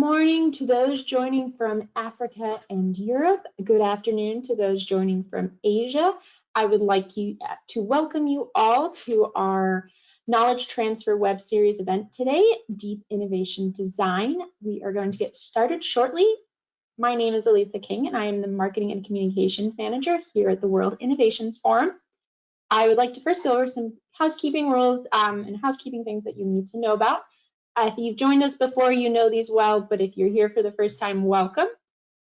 morning to those joining from Africa and Europe. Good afternoon to those joining from Asia. I would like to welcome you all to our Knowledge Transfer Web Series event today, Deep Innovation Design. We are going to get started shortly. My name is Elisa King, and I am the Marketing and Communications Manager here at the World Innovations Forum. I would like to first go over some housekeeping rules and housekeeping things that you need to know about. If you've joined us before, you know these well, but if you're here for the first time, welcome.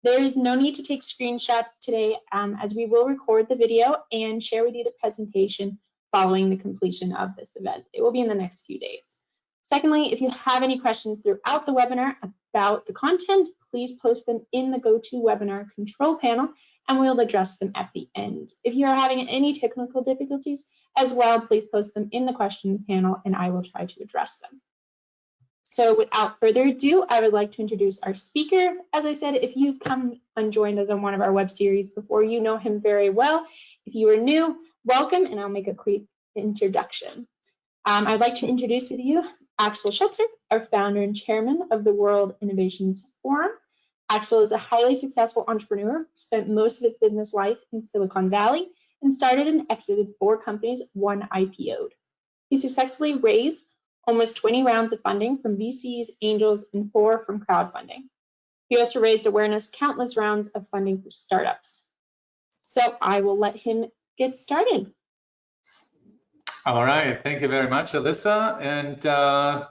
There is no need to take screenshots today, as we will record the video and share with you the presentation following the completion of this event. It will be in the next few days. Secondly, if you have any questions throughout the webinar about the content, please post them in the GoToWebinar control panel, and we'll address them at the end. If you are having any technical difficulties as well, please post them in the question panel, and I will try to address them. So without further ado, I would like to introduce our speaker. As I said, if you've come and joined us on one of our web series before, you know him very well. If you are new, welcome, and I'll make a quick introduction. I'd like to introduce with you Axel Schutzer, our founder and chairman of the World Innovations Forum. Axel is a highly successful entrepreneur, spent most of his business life in Silicon Valley, and started and exited 4 companies, 1 IPO'd. He successfully raised almost 20 rounds of funding from VCs, angels, and 4 from crowdfunding. He also raised awareness countless rounds of funding for startups. So I will let him get started. All right, thank you very much, Alyssa, and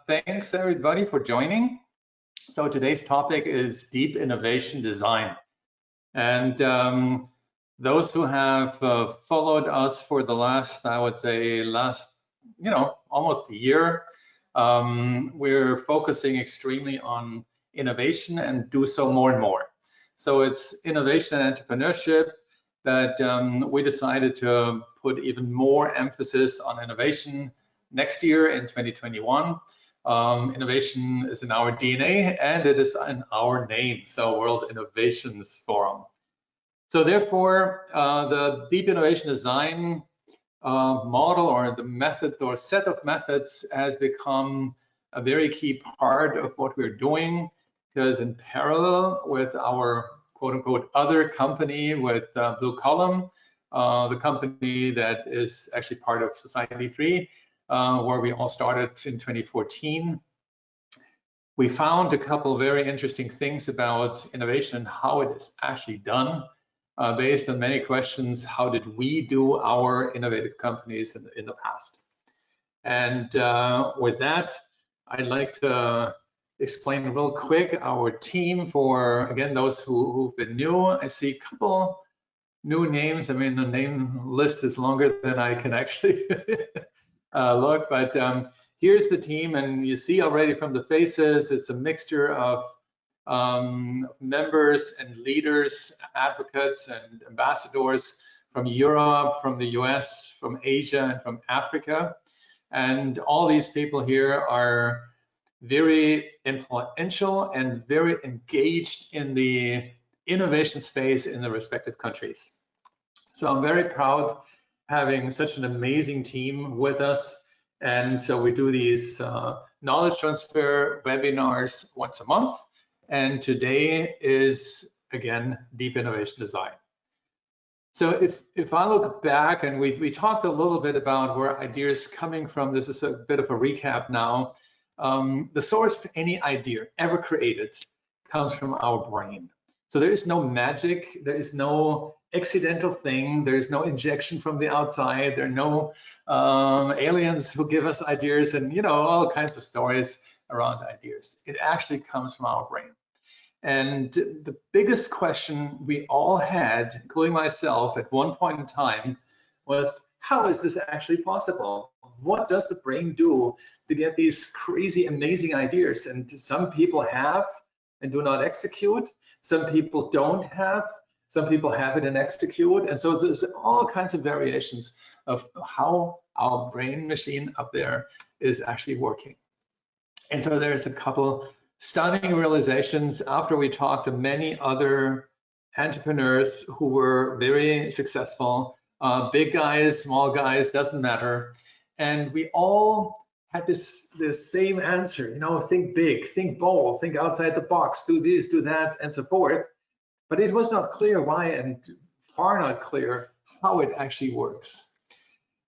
thanks everybody for joining. So today's topic is deep innovation design. And those who have followed us for the last, I would say, almost a year, we're focusing extremely on innovation and do so more and more. So it's innovation and entrepreneurship that we decided to put even more emphasis on innovation next year in 2021. Innovation is in our DNA and it is in our name, so World Innovations Forum. So therefore, the deep innovation design model or the method or set of methods has become a very key part of what we're doing, because in parallel with our quote-unquote other company with Blue Column, the company that is actually part of Society 3, where we all started in 2014, we found a couple of very interesting things about innovation and how it is actually done. Based on many questions, how did we do our innovative companies in the past? And with that, I'd like to explain real quick our team for, again, those who've been new. I see a couple new names. I mean, the name list is longer than I can actually look, but here's the team, and you see already from the faces, it's a mixture of members and leaders, advocates and ambassadors from Europe, from the US, from Asia, and from Africa. And all these people here are very influential and very engaged in the innovation space in the respective countries. So I'm very proud having such an amazing team with us. And so we do these knowledge transfer webinars once a month. And today is, again, deep innovation design. So if I look back, and we talked a little bit about where ideas coming from, this is a bit of a recap now. The source for any idea ever created comes from our brain. So there is no magic, there is no accidental thing, there is no injection from the outside, there are no aliens who give us ideas and all kinds of stories around ideas. It actually comes from our brain. And the biggest question we all had, including myself at one point in time, was how is this actually possible? What does the brain do to get these crazy, amazing ideas? And some people have and do not execute. Some people don't have. Some people have it and execute. And so there's all kinds of variations of how our brain machine up there is actually working. And so there's a couple stunning realizations after we talked to many other entrepreneurs who were very successful, big guys, small guys, doesn't matter. And we all had this same answer, you know, think big, think bold, think outside the box, do this, do that, and so forth. But it was not clear why, and far not clear how it actually works.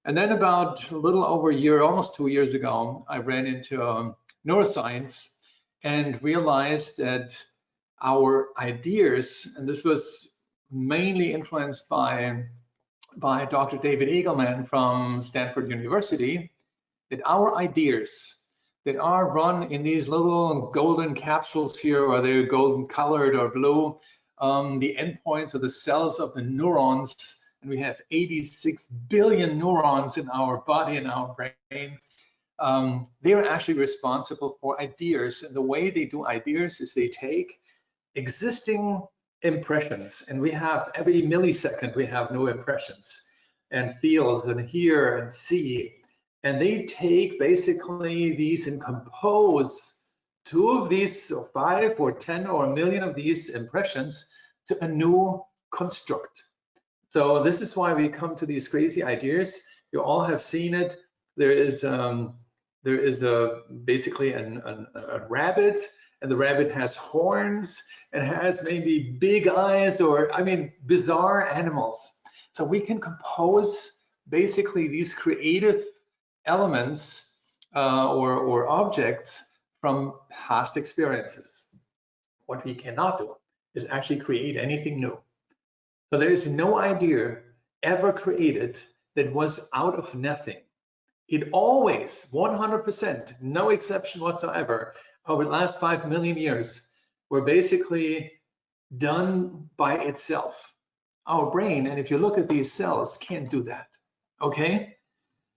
And then about a little over a year, almost 2 years ago, I ran into neuroscience and realized that our ideas, and this was mainly influenced by Dr. David Eagleman from Stanford University, that our ideas that are run in these little golden capsules here, or they're golden colored or blue, the endpoints or the cells of the neurons, and we have 86 billion neurons in our body and our brain. They are actually responsible for ideas, and the way they do ideas is they take existing impressions, and we have every millisecond we have new impressions and feels and hear and see, and they take basically these and compose 2 of these or 5 or 10 or a million of these impressions to a new construct. So this is why we come to these crazy ideas. You all have seen it. There is basically a rabbit, and the rabbit has horns and has maybe big eyes, or I mean bizarre animals. So we can compose basically these creative elements or objects from past experiences. What we cannot do is actually create anything new. So there is no idea ever created that was out of nothing. It always, 100%, no exception whatsoever, over the last 5 million years, were basically done by itself. Our brain, and if you look at these cells, can't do that, okay?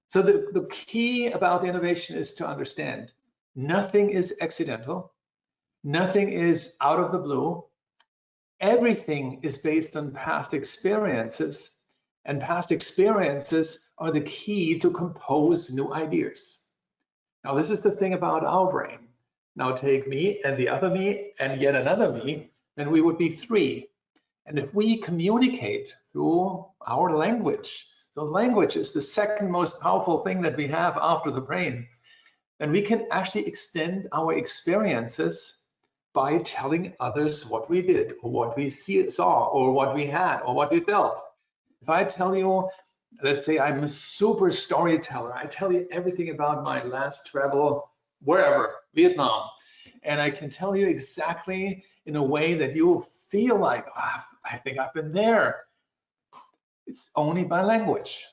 So the key about innovation is to understand nothing is accidental, nothing is out of the blue, everything is based on past experiences, and past experiences are the key to compose new ideas. Now, this is the thing about our brain. Now take me and the other me and yet another me, then we would be 3. And if we communicate through our language, so language is the second most powerful thing that we have after the brain, then we can actually extend our experiences by telling others what we did, or what we saw, or what we had, or what we felt. If I tell you, let's say I'm a super storyteller, I tell you everything about my last travel, wherever, Vietnam, and I can tell you exactly in a way that you feel like, I think I've been there. It's only by language.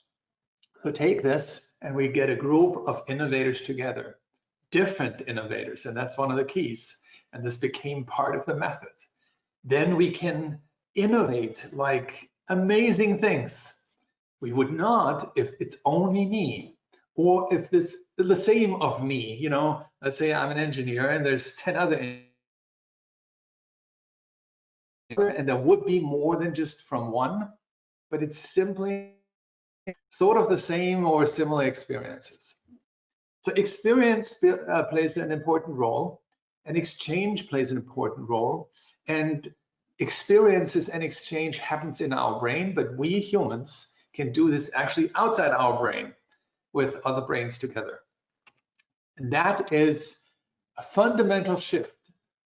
So take this, and we get a group of innovators together, different innovators, and that's one of the keys. And this became part of the method. Then we can innovate like amazing things. We would not if it's only me, or if this the same of me, you know, let's say I'm an engineer and there's 10 other engineers, and there would be more than just from one, but it's simply sort of the same or similar experiences. So experience plays an important role, and exchange plays an important role, and experiences and exchange happens in our brain, but we humans can do this actually outside our brain with other brains together. And that is a fundamental shift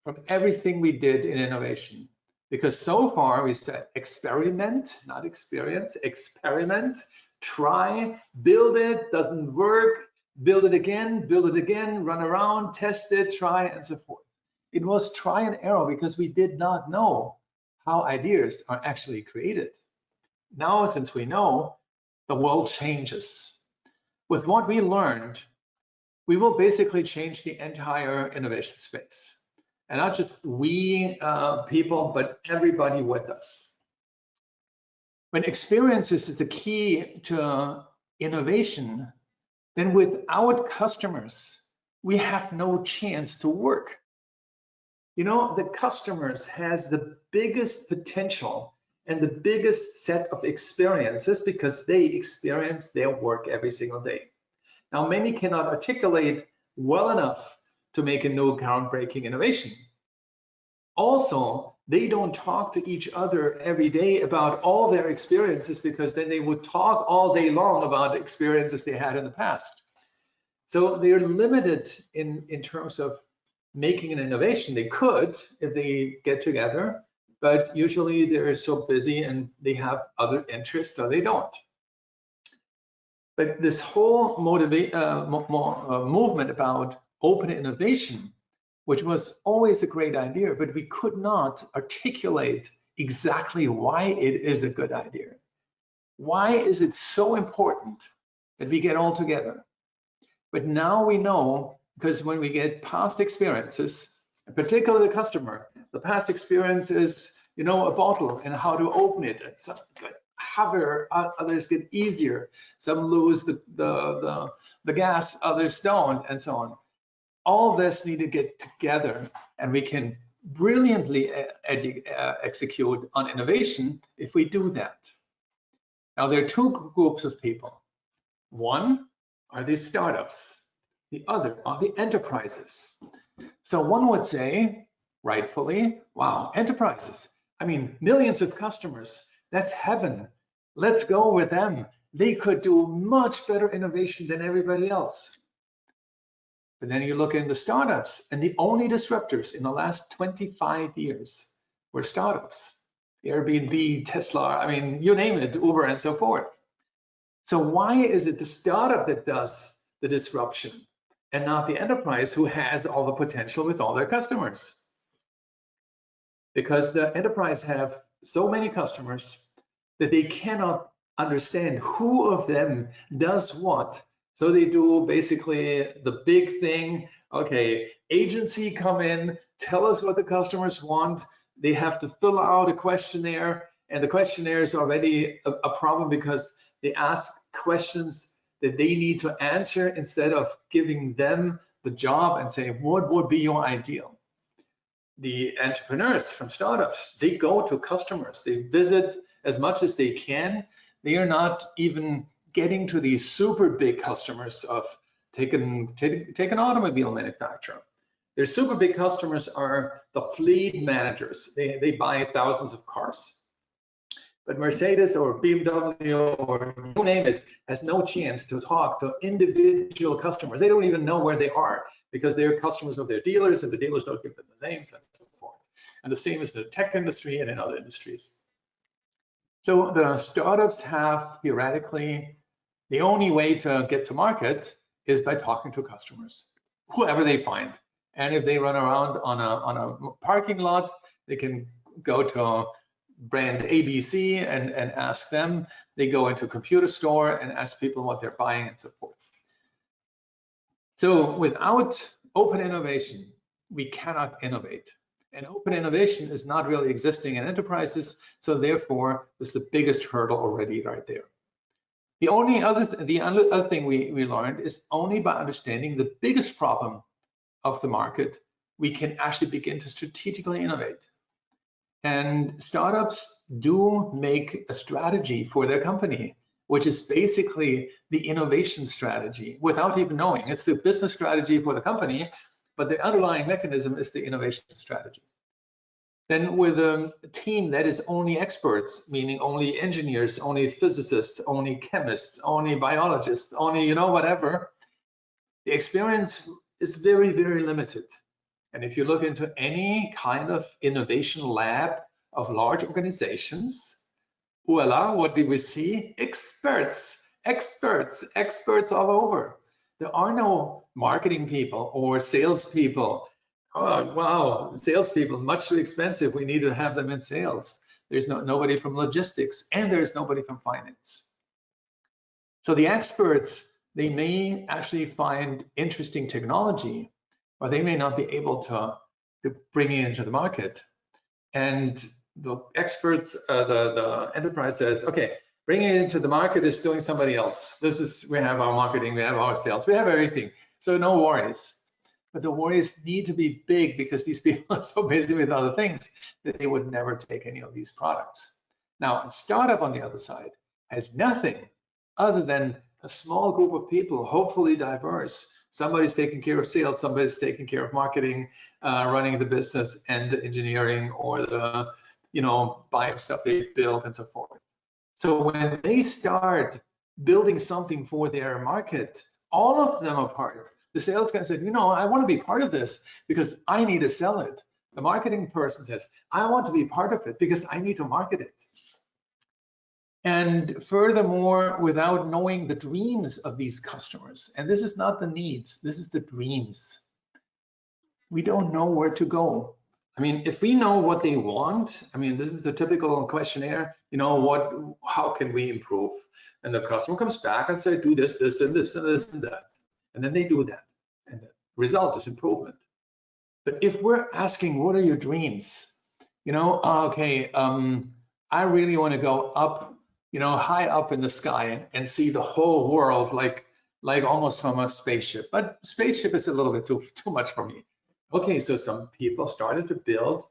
from everything we did in innovation. Because so far we said experiment, not experience, experiment, try, build it, doesn't work, build it again, run around, test it, try, and so forth. It was try and error because we did not know how ideas are actually created. Now, since we know, the world changes. With what we learned, we will basically change the entire innovation space. And not just we people, but everybody with us. When experiences is the key to innovation, then without customers, we have no chance to work. You know, the customers has the biggest potential and the biggest set of experiences because they experience their work every single day. Now, many cannot articulate well enough to make a new groundbreaking innovation. Also, they don't talk to each other every day about all their experiences because then they would talk all day long about experiences they had in the past. So they're limited in terms of making an innovation. They could if they get together, but usually they're so busy and they have other interests, so they don't. But this whole movement about open innovation, which was always a great idea, but we could not articulate exactly why it is a good idea. Why is it so important that we get all together? But now we know, because when we get past experiences, particularly the customer, the past experience is, you know, a bottle and how to open it. And some get harder, others get easier. Some lose the gas, others don't, and so on. All this need to get together, and we can brilliantly execute on innovation if we do that. Now, there are two groups of people. One are the startups. The other are the enterprises. So one would say, rightfully, wow, enterprises. I mean, millions of customers, that's heaven. Let's go with them. They could do much better innovation than everybody else. But then you look into startups, and the only disruptors in the last 25 years were startups. Airbnb, Tesla, I mean, you name it, Uber, and so forth. So why is it the startup that does the disruption and not the enterprise who has all the potential with all their customers? Because the enterprise have so many customers that they cannot understand who of them does what. So they do basically the big thing. Okay, agency come in, tell us what the customers want. They have to fill out a questionnaire, and the questionnaire is already a problem because they ask questions that they need to answer instead of giving them the job and say, what would be your ideal? The entrepreneurs from startups, they go to customers, they visit as much as they can. They are not even getting to these super big customers of take an automobile manufacturer. Their super big customers are the fleet managers. They buy thousands of cars. But Mercedes or BMW or you name it has no chance to talk to individual customers. They don't even know where they are because they're customers of their dealers and the dealers don't give them the names and so forth. And the same is the tech industry and in other industries. So the startups have theoretically the only way to get to market is by talking to customers, whoever they find. And if they run around on a parking lot, they can go to brand ABC and ask them. They go into a computer store and ask people what they're buying and so forth. So without open innovation, we cannot innovate. And open innovation is not really existing in enterprises, so therefore, it's the biggest hurdle already right there. The other thing we learned is only by understanding the biggest problem of the market, we can actually begin to strategically innovate. And startups do make a strategy for their company, which is basically the innovation strategy without even knowing. It's the business strategy for the company, but the underlying mechanism is the innovation strategy. Then with a team that is only experts, meaning only engineers, only physicists, only chemists, only biologists, only, whatever, the experience is very, very limited. And if you look into any kind of innovation lab of large organizations, voila, what do we see? Experts, experts, experts all over. There are no marketing people or salespeople. Oh, wow, salespeople, much too expensive. We need to have them in sales. There's nobody from logistics, and there's nobody from finance. So the experts, they may actually find interesting technology, but they may not be able to bring it into the market. And the experts, the enterprise says, okay, bringing it into the market is doing somebody else. We have our marketing, we have our sales, we have everything. So no worries. But the worries need to be big because these people are so busy with other things that they would never take any of these products. Now, a startup on the other side has nothing other than a small group of people, hopefully diverse. Somebody's taking care of sales, somebody's taking care of marketing, running the business and the engineering or the, buying stuff they built and so forth. So when they start building something for their market, all of them are part of it. The sales guy said, I want to be part of this because I need to sell it. The marketing person says, I want to be part of it because I need to market it. And furthermore, without knowing the dreams of these customers, and this is not the needs, this is the dreams, we don't know where to go. I mean, if we know what they want, I mean, this is the typical questionnaire, how can we improve? And the customer comes back and says, do this, this, and this, and this, and that. And then they do that. And the result is improvement. But if we're asking, what are your dreams? I really want to go up, high up in the sky and see the whole world like almost from a spaceship. But spaceship is a little bit too much for me. Okay, so some people started to build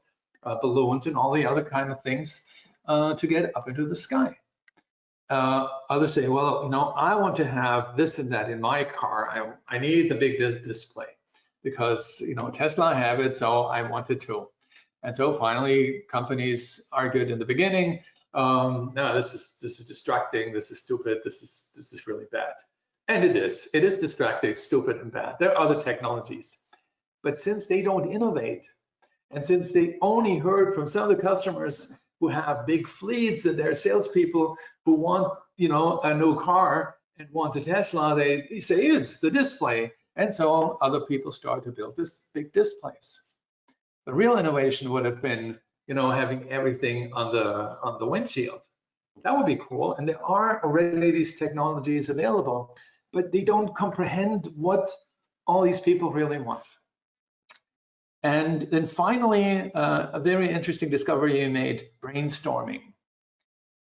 balloons and all the other kind of things to get up into the sky. Others say, well, I want to have this and that in my car. I need the big display because, Tesla have it, so I want it too. And so finally, companies argued in the beginning, no, this is distracting, this is stupid, this is really bad. And it is distracting, stupid, and bad. There are other technologies. But since they don't innovate, and since they only heard from some of the customers who have big fleets and their salespeople who want, a new car and want a Tesla, they say it's the display. And so other people start to build this big displays. The real innovation would have been, having everything on the windshield. That would be cool. And there are already these technologies available, but they don't comprehend what all these people really want. And then finally, a very interesting discovery you made, brainstorming.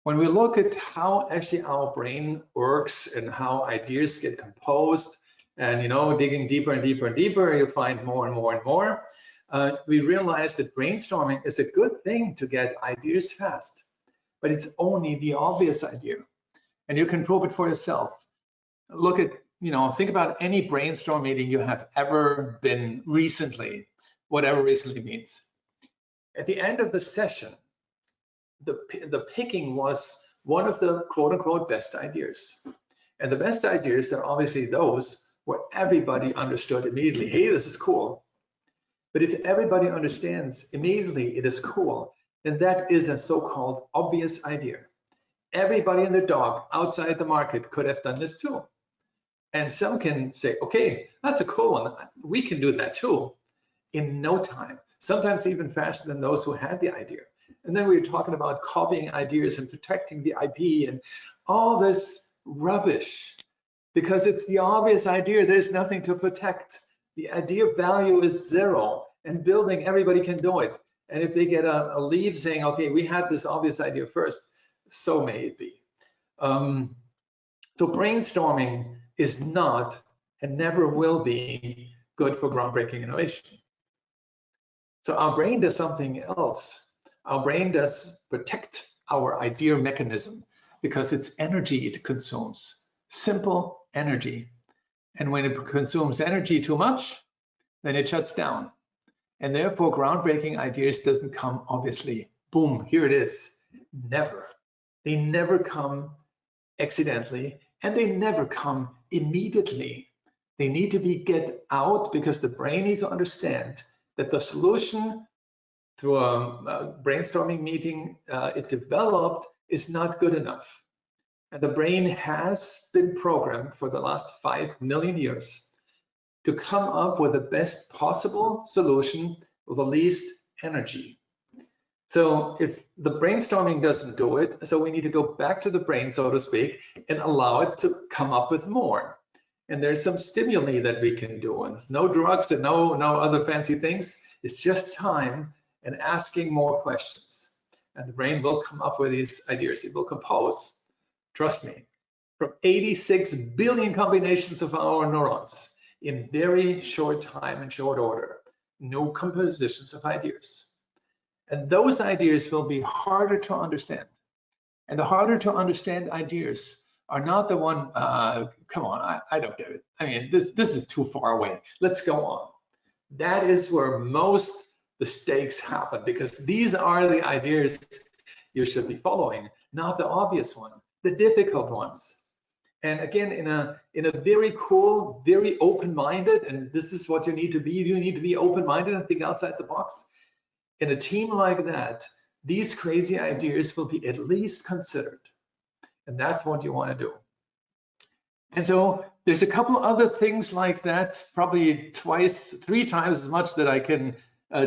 When we look at how actually our brain works and how ideas get composed, and digging deeper and deeper and deeper, you find more and more and more. We realize that brainstorming is a good thing to get ideas fast, but it's only the obvious idea. And you can prove it for yourself. Look at, think about any brainstorm meeting you have ever been recently, whatever recently means. At the end of the session, the picking was one of the quote unquote best ideas. And the best ideas are obviously those where everybody understood immediately, hey, this is cool. But if everybody understands immediately it is cool, then that is a so-called obvious idea. Everybody and their dog outside the market could have done this too. And some can say, okay, that's a cool one. We can do that too in no time, sometimes even faster than those who had the idea. And then we were talking about copying ideas and protecting the IP and all this rubbish, because it's the obvious idea. There's nothing to protect. The idea of value is zero, and building, everybody can do it. And if they get a lead saying, okay, we had this obvious idea first, so may it be. So brainstorming is not and never will be good for groundbreaking innovation. So our brain does something else. Our brain does protect our idea mechanism because it's energy it consumes, simple energy. And when it consumes energy too much, then it shuts down. And therefore, groundbreaking ideas doesn't come obviously. Boom, here it is. Never. They never come accidentally, and they never come immediately. They need to get out because the brain needs to understand that the solution through a brainstorming meeting it developed is not good enough. And the brain has been programmed for the last 5 million years to come up with the best possible solution with the least energy. So if the brainstorming doesn't do it, so we need to go back to the brain, so to speak, and allow it to come up with more. And there's some stimuli that we can do, and it's no drugs and no other fancy things. It's just time and asking more questions. And the brain will come up with these ideas. It will compose, trust me, from 86 billion combinations of our neurons in very short time and short order, new compositions of ideas. And those ideas will be harder to understand. And the harder to understand ideas are not the one, come on, I don't get it. I mean, this is too far away. Let's go on. That is where most mistakes happen, because these are the ideas you should be following, not the obvious one, the difficult ones. And again, in a very cool, very open-minded, and this is what you need to be. You need to be open-minded and think outside the box. In a team like that, these crazy ideas will be at least considered. And that's what you want to do. And so there's a couple other things like that, probably twice, 3 times as much that I can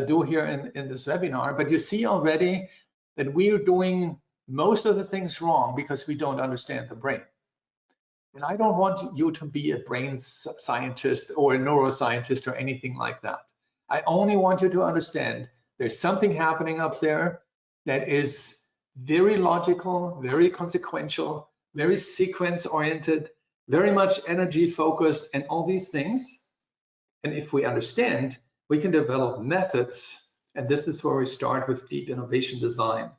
do here in this webinar. But you see already that we're doing most of the things wrong because we don't understand the brain. And I don't want you to be a brain scientist or a neuroscientist or anything like that. I only want you to understand there's something happening up there that is very logical, very consequential, very sequence-oriented, very much energy-focused, and all these things. And if we understand, we can develop methods, and this is where we start with deep innovation design.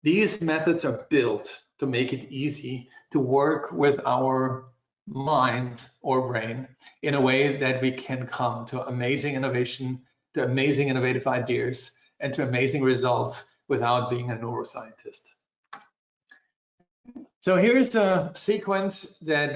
These methods are built to make it easy to work with our mind or brain in a way that we can come to amazing innovation, to amazing innovative ideas, and to amazing results without being a neuroscientist. So here's a sequence that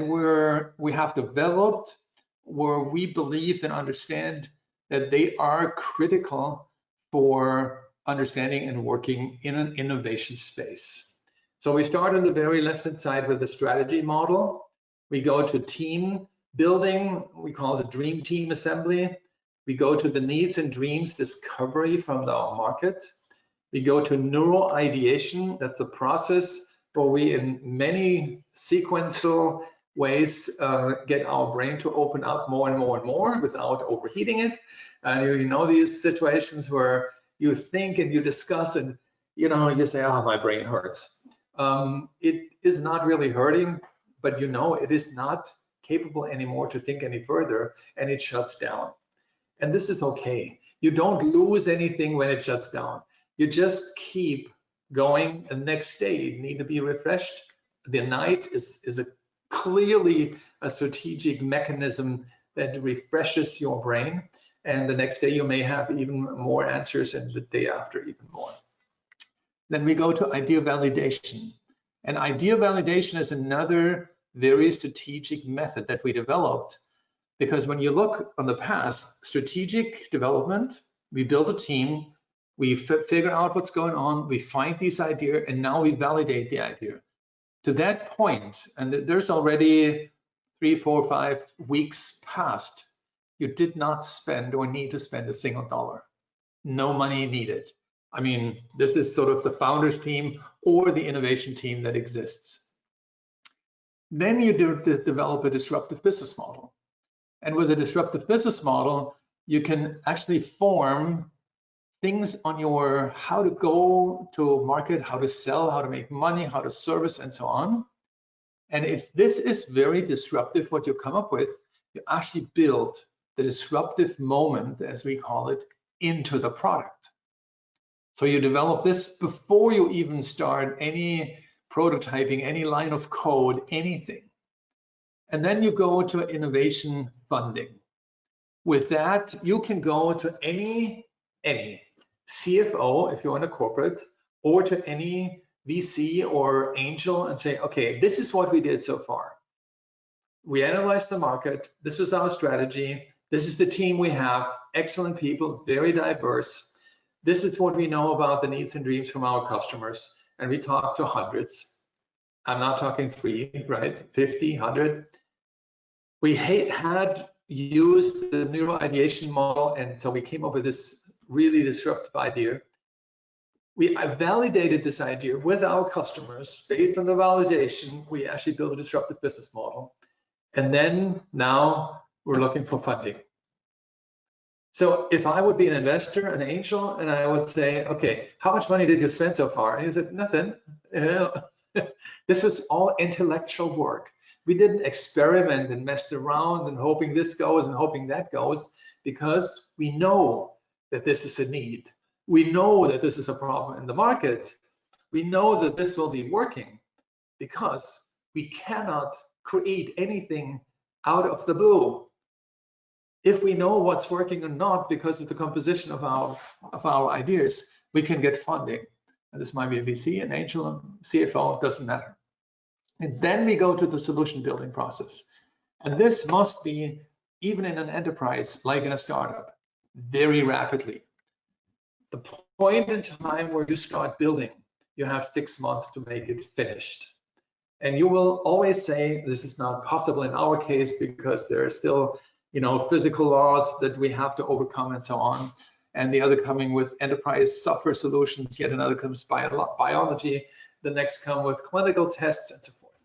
we have developed where we believe and understand that they are critical for understanding and working in an innovation space. So we start on the very left-hand side with the strategy model. We go to team building, we call it dream team assembly. We go to the needs and dreams discovery from the market. We go to neuro ideation, that's the process where we in many sequential ways get our brain to open up more and more and more without overheating it. You know these situations where you think and you discuss and you say, oh, my brain hurts. It is not really hurting, but it is not capable anymore to think any further, and it shuts down. And this is okay. You don't lose anything when it shuts down. You just keep going, and next day you need to be refreshed. The night is clearly a strategic mechanism that refreshes your brain, and the next day you may have even more answers, and the day after even more. Then we go to idea validation. And idea validation is another very strategic method that we developed, because when you look on the past, strategic development, we build a team, we figure out what's going on, we find this idea, and now we validate the idea. To that point, and there's already 3, 4, 5 weeks past, you did not spend or need to spend a single dollar. No money needed. I mean, this is sort of the founders team or the innovation team that exists. Then you develop a disruptive business model. And with a disruptive business model, you can actually form things on your how to go to market, how to sell, how to make money, how to service, and so on. And if this is very disruptive, what you come up with, you actually build the disruptive moment, as we call it, into the product. So you develop this before you even start any prototyping, any line of code, anything. And then you go to innovation funding. With that, you can go to any CFO, if you're in a corporate, or to any VC or angel and say, okay, this is what we did so far. We analyzed the market. This was our strategy. This is the team we have. Excellent people, very diverse. This is what we know about the needs and dreams from our customers. And we talked to hundreds. I'm not talking 3, right? 50, 100. We had used the Neuro Ideation model, and so we came up with this really disruptive idea. We validated this idea with our customers. Based on the validation, we actually built a disruptive business model. And then now we're looking for funding. So if I would be an investor, an angel, and I would say, okay, how much money did you spend so far? And he said, nothing. This was all intellectual work. We didn't experiment and mess around and hoping this goes and hoping that goes, because we know that this is a need. We know that this is a problem in the market. We know that this will be working, because we cannot create anything out of the blue. If we know what's working or not because of the composition of our ideas, we can get funding. And this might be a VC, an angel, CFO, it doesn't matter. And then we go to the solution building process. And this must be, even in an enterprise, like in a startup, very rapidly. The point in time where you start building, you have 6 months to make it finished. And you will always say, this is not possible in our case because there are still, physical laws that we have to overcome and so on. And the other coming with enterprise software solutions, yet another comes biology, the next come with clinical tests and so forth.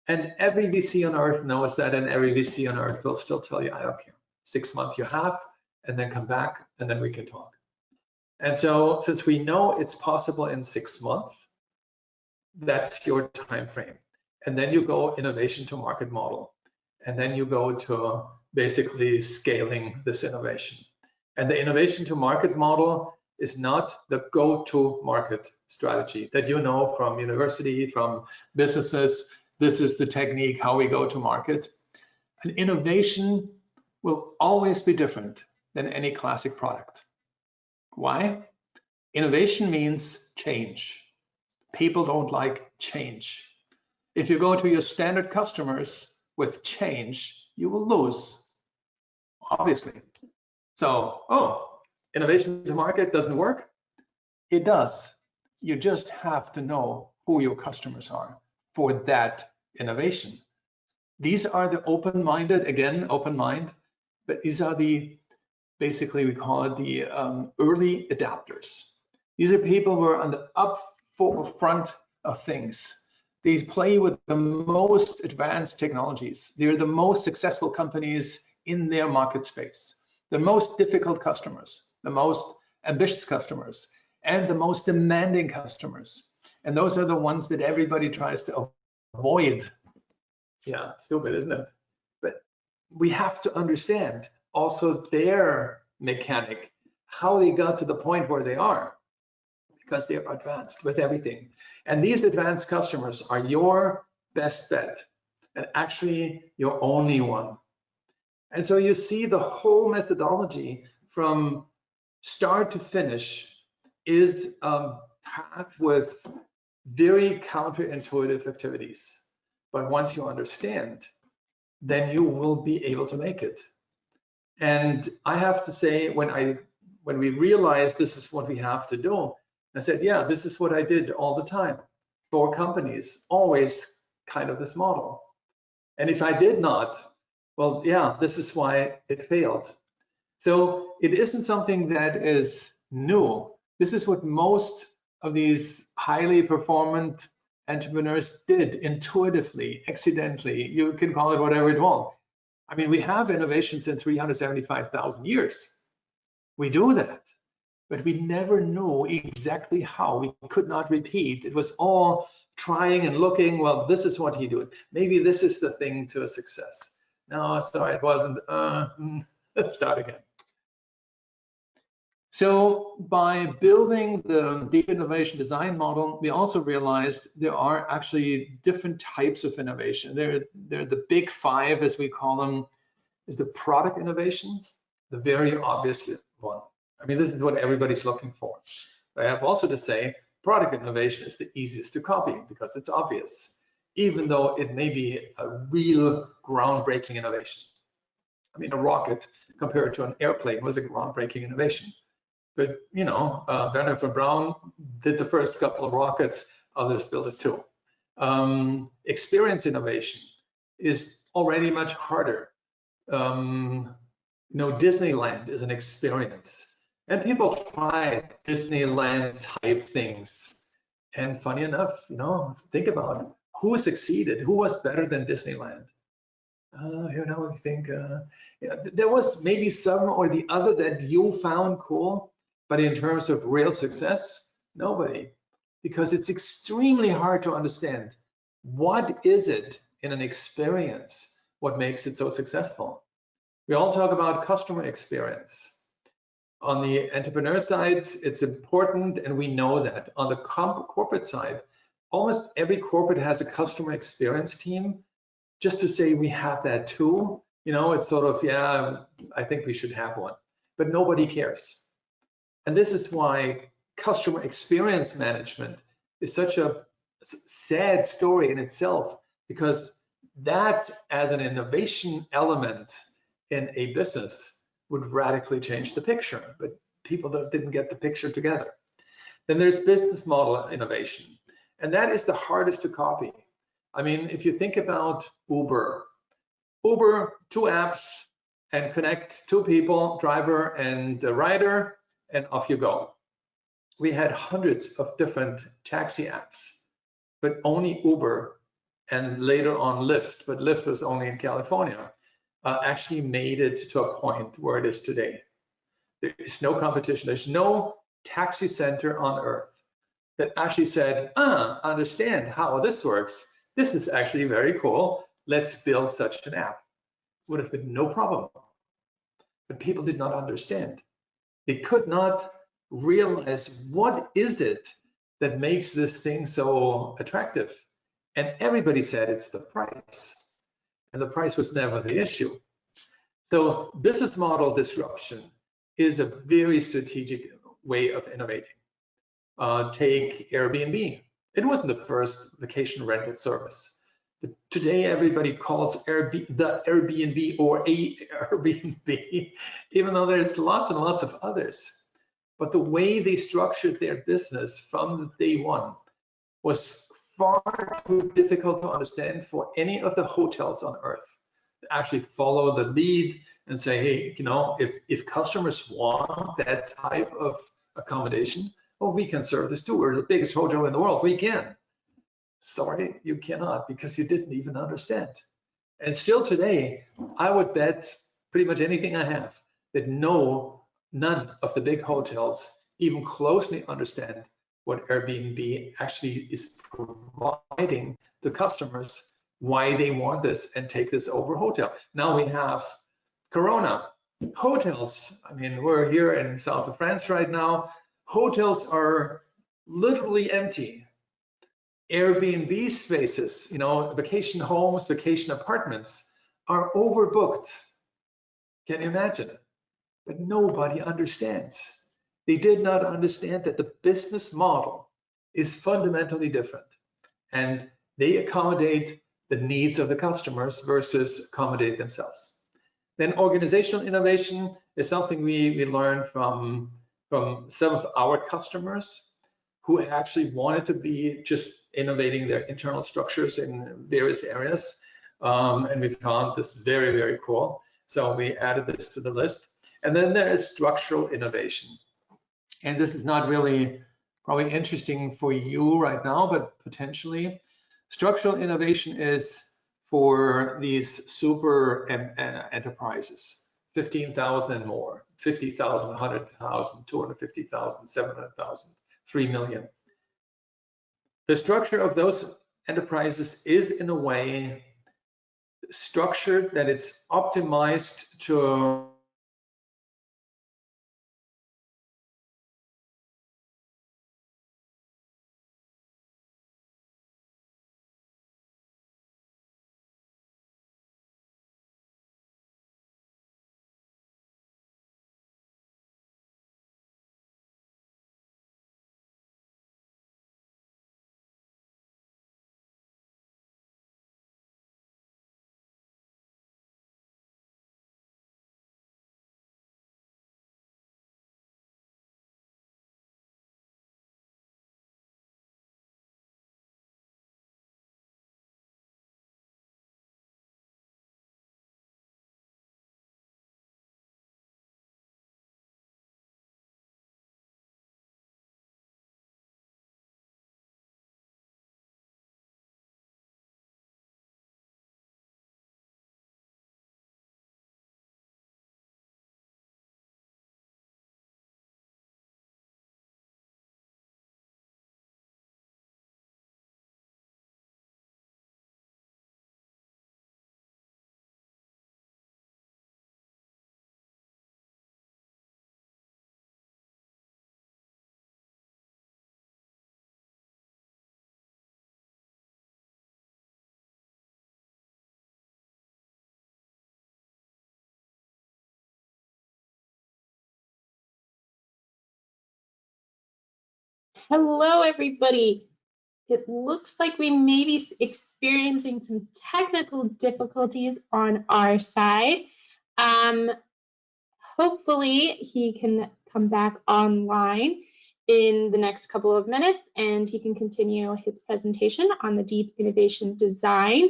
And every VC on earth knows that, and every VC on earth will still tell you, I don't care. 6 months you have, and then come back, and then we can talk. And so since we know it's possible in 6 months, that's your time frame. And then you go innovation to market model. And then you go to basically scaling this innovation. And the innovation to market model is not the go-to market strategy that you know from university, from businesses. This is the technique, how we go to market. An innovation will always be different than any classic product. Why? Innovation means change. People don't like change. If you go to your standard customers with change, you will lose, obviously. So, innovation to market doesn't work? It does. You just have to know who your customers are for that innovation. These are the open-minded, again, open mind, but these are the, basically we call it the early adapters. These are people who are on the forefront of things. They play with the most advanced technologies. They're the most successful companies in their market space, the most difficult customers, the most ambitious customers, and the most demanding customers. And those are the ones that everybody tries to avoid. Yeah, stupid, isn't it? But we have to understand also their mechanic, how they got to the point where they are, because they're advanced with everything. And these advanced customers are your best bet, and actually your only one. And so you see the whole methodology from start to finish is a path with very counterintuitive activities. But once you understand, then you will be able to make it. And I have to say, when we realized this is what we have to do, I said, yeah, this is what I did all the time for companies, always kind of this model. And if I did not, well, yeah, this is why it failed. So it isn't something that is new. This is what most of these highly performant entrepreneurs did intuitively, accidentally. You can call it whatever you want. I mean, we have innovations in 375,000 years. We do that, but we never knew exactly how. We could not repeat. It was all trying and looking, well, this is what he did. Maybe this is the thing to a success. No, sorry, it wasn't. Let's start again. So by building the deep innovation design model, we also realized there are actually different types of innovation. They're the big five, as we call them, is the product innovation, the very obvious one. I mean, this is what everybody's looking for. But I have also to say, product innovation is the easiest to copy because it's obvious, even though it may be a real groundbreaking innovation. I mean, a rocket compared to an airplane was a groundbreaking innovation. But, you know, Werner von Braun did the first couple of rockets, others built it too. Experience innovation is already much harder. You know, Disneyland is an experience. And people try Disneyland type things. And funny enough, you know, think about it. Who succeeded? Who was better than Disneyland? You know, I think there was maybe some or the other that you found cool. But in terms of real success, nobody, because it's extremely hard to understand what is it in an experience, what makes it so successful. We all talk about customer experience. On the entrepreneur side, it's important, and we know that. On the corporate side, almost every corporate has a customer experience team, just to say we have that too. You know, it's sort of, yeah, I think we should have one, but nobody cares. And this is why customer experience management is such a sad story in itself, because that as an innovation element in a business would radically change the picture, but people didn't get the picture together. Then there's business model innovation, and that is the hardest to copy. I mean, if you think about Uber, two apps and connect two people, driver and rider, and off you go. We had hundreds of different taxi apps, but only Uber and later on Lyft, but Lyft was only in California, actually made it to a point where it is today. There is no competition. There's no taxi center on earth that actually said, understand how this works. This is actually very cool. Let's build such an app. Would have been no problem. But people did not understand. They could not realize what is it that makes this thing so attractive. And everybody said it's the price. And the price was never the issue. So business model disruption is a very strategic way of innovating. Take Airbnb. It wasn't the first vacation rental service. But today, everybody calls the Airbnb or a Airbnb, even though there's lots and lots of others. But the way they structured their business from day one was far too difficult to understand for any of the hotels on earth to actually follow the lead and say, hey, you know, if customers want that type of accommodation, well, we can serve this too. We're the biggest hotel in the world. We can. Sorry, you cannot, because you didn't even understand. And still today, I would bet pretty much anything I have that none of the big hotels even closely understand what Airbnb actually is providing to customers, why they want this and take this over hotel. Now we have Corona. Hotels, I mean, we're here in south of France right now. Hotels are literally empty. Airbnb spaces, you know, vacation homes, vacation apartments are overbooked. Can you imagine? But nobody understands. They did not understand that the business model is fundamentally different, and they accommodate the needs of the customers versus accommodate themselves. Then organizational innovation is something we learned from some of our customers who actually wanted to be just innovating their internal structures in various areas. And we found this very, very cool. So we added this to the list. And then there is structural innovation. And this is not really probably interesting for you right now, but potentially. Structural innovation is for these super enterprises, 15,000 and more, 50,000, 100,000, 250,000, 700,000. 3 million. The structure of those enterprises is in a way structured that it's optimized to Hello, everybody. It looks like we may be experiencing some technical difficulties on our side. Hopefully he can come back online in the next couple of minutes and he can continue his presentation on the deep innovation design.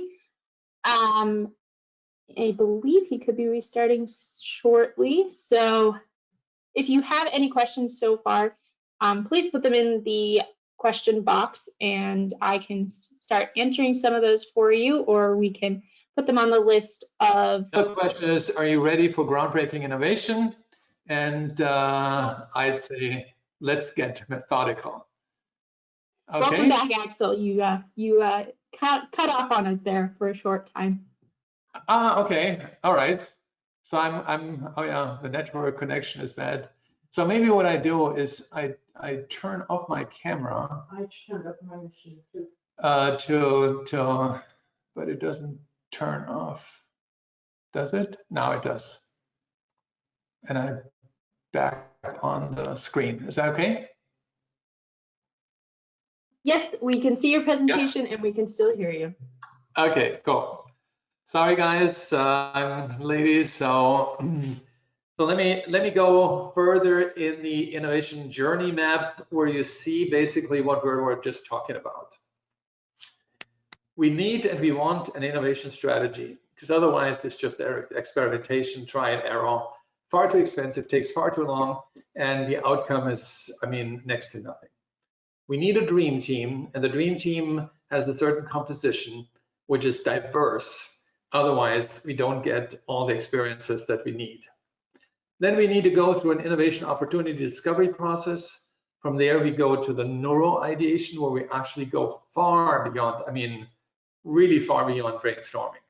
I believe he could be restarting shortly. So if you have any questions so far, please put them in the question box and I can start answering some of those for you, or we can put them on the list of. The question is, are you ready for groundbreaking innovation? And I'd say, let's get methodical. Okay. Welcome back, Axel. You cut off on us there for a short time. Okay, all right. So oh yeah, the network connection is bad. So maybe what I do is I turn off my camera. I turned up my machine too. But it doesn't turn off. Does it? Now it does. And I'm back on the screen. Is that okay? Yes, we can see your presentation and we can still hear you. Okay, cool. Sorry guys, ladies. So let me go further in the innovation journey map where you see basically what we're just talking about. We need and we want an innovation strategy, because otherwise it's just experimentation, try and error, far too expensive, takes far too long, and the outcome is, I mean, next to nothing. We need a dream team, and the dream team has a certain composition which is diverse. Otherwise, we don't get all the experiences that we need. Then we need to go through an innovation opportunity discovery process. From there, we go to the neuro ideation, where we actually go far beyond, I mean, really far beyond brainstorming.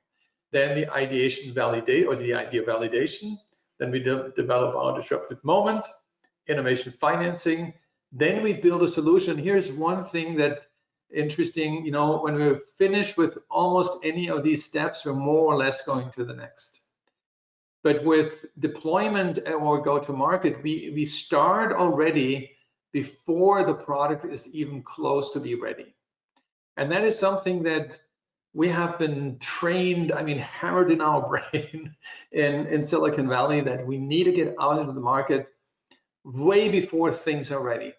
Then the ideation validate, or the idea validation. Then we develop our disruptive moment, innovation financing. Then we build a solution. Here's one thing that interesting, you know, when we're finished with almost any of these steps, we're more or less going to the next. But with deployment or go to market, we start already before the product is even close to be ready. And that is something that we have been trained, I mean, hammered in our brain in Silicon Valley, that we need to get out into the market way before things are ready.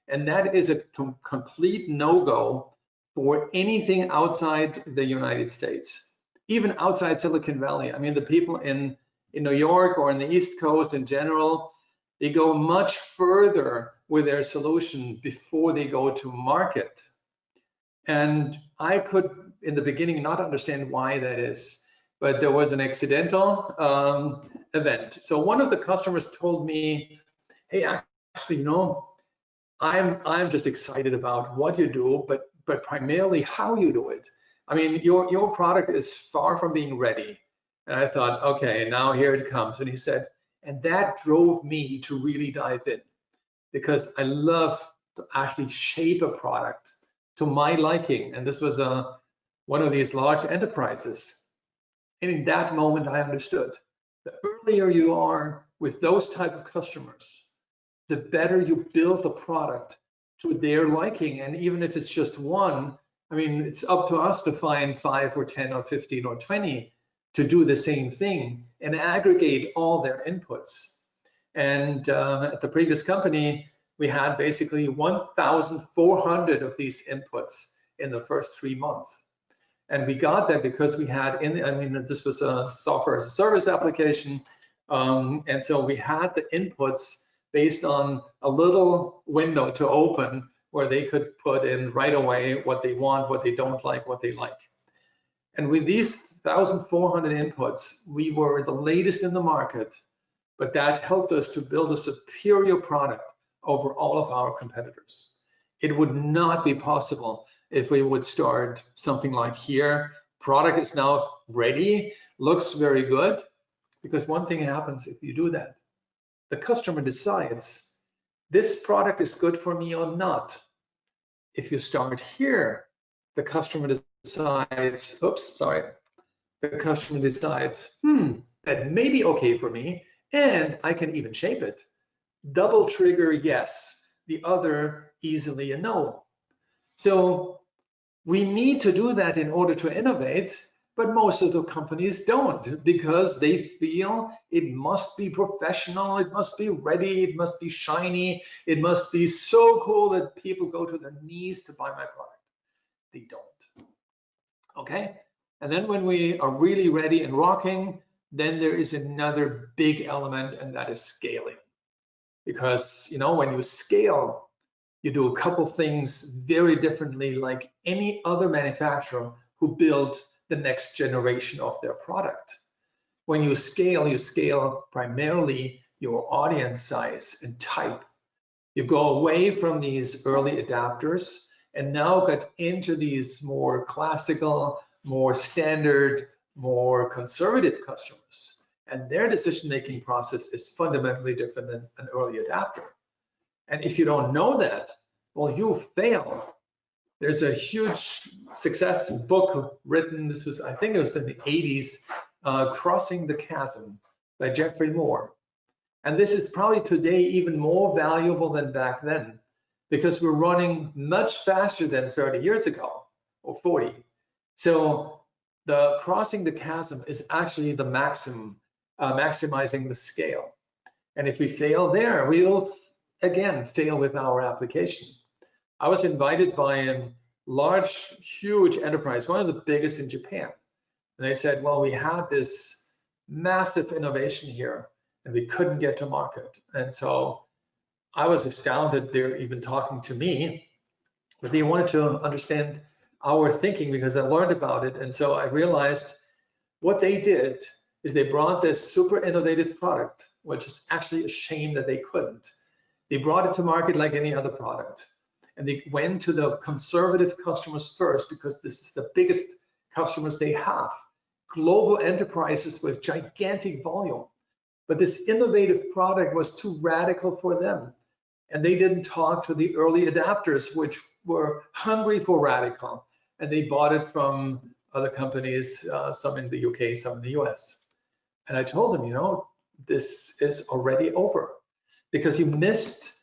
And that is a complete no-go for anything outside the United States, even outside Silicon Valley. I mean, the people in New York or in the East Coast in general, they go much further with their solution before they go to market. And I could, in the beginning, not understand why that is, but there was an accidental event. So one of the customers told me, hey, actually, you know, I'm just excited about what you do, but primarily how you do it. I mean, your product is far from being ready. And I thought, okay, now here it comes. And he said, and that drove me to really dive in, because I love to actually shape a product to my liking. And this was one of these large enterprises. And in that moment, I understood, the earlier you are with those type of customers, the better you build the product to their liking. And even if it's just one, I mean, it's up to us to find 5 or 10 or 15 or 20 to do the same thing and aggregate all their inputs. And at the previous company, we had basically 1,400 of these inputs in the first 3 months. And we got that because we had, I mean, this was a software as a service application. And so we had the inputs based on a little window to open where they could put in right away what they want, what they don't like, what they like. And with these 1,400 inputs, we were the latest in the market, but that helped us to build a superior product over all of our competitors. It would not be possible if we would start something like here. Product is now ready, looks very good, because one thing happens if you do that. The customer decides, this product is good for me or not. If you start here, the customer decides, oops, sorry. The customer decides, that may be okay for me, and I can even shape it. Double trigger, yes. The other, easily a no. So We need to do that in order to innovate, but most of the companies don't, because they feel it must be professional, it must be ready, it must be shiny, it must be so cool that people go to their knees to buy my product. They don't. Okay? And then when we are really ready and rocking, then there is another big element, and that is scaling. Because, you know, when you scale, you do a couple things very differently, like any other manufacturer who built the next generation of their product. When you scale primarily your audience size and type. You go away from these early adapters and now get into these more classical, more standard, more conservative customers. And their decision-making process is fundamentally different than an early adapter. And if you don't know that, well, you fail. There's a huge success book written, this was, I think it was in the 80s, Crossing the Chasm by Jeffrey Moore. And this is probably today even more valuable than back then, because we're running much faster than 30 years ago, or 40. So the Crossing the Chasm is actually the maximum, maximizing the scale. And if we fail there, we'll again fail with our application. I was invited by a large, huge enterprise, one of the biggest in Japan. And they said, well, we had this massive innovation here and we couldn't get to market. And so I was astounded they're even talking to me, but they wanted to understand our thinking because I learned about it. And so I realized what they did is they brought this super innovative product, which is actually a shame that they couldn't. They brought it to market like any other product. And they went to the conservative customers first because this is the biggest customers they have. Global enterprises with gigantic volume. But this innovative product was too radical for them. And they didn't talk to the early adapters, which were hungry for radical. And they bought it from other companies, some in the UK, some in the US. And I told them, you know, this is already over because you missed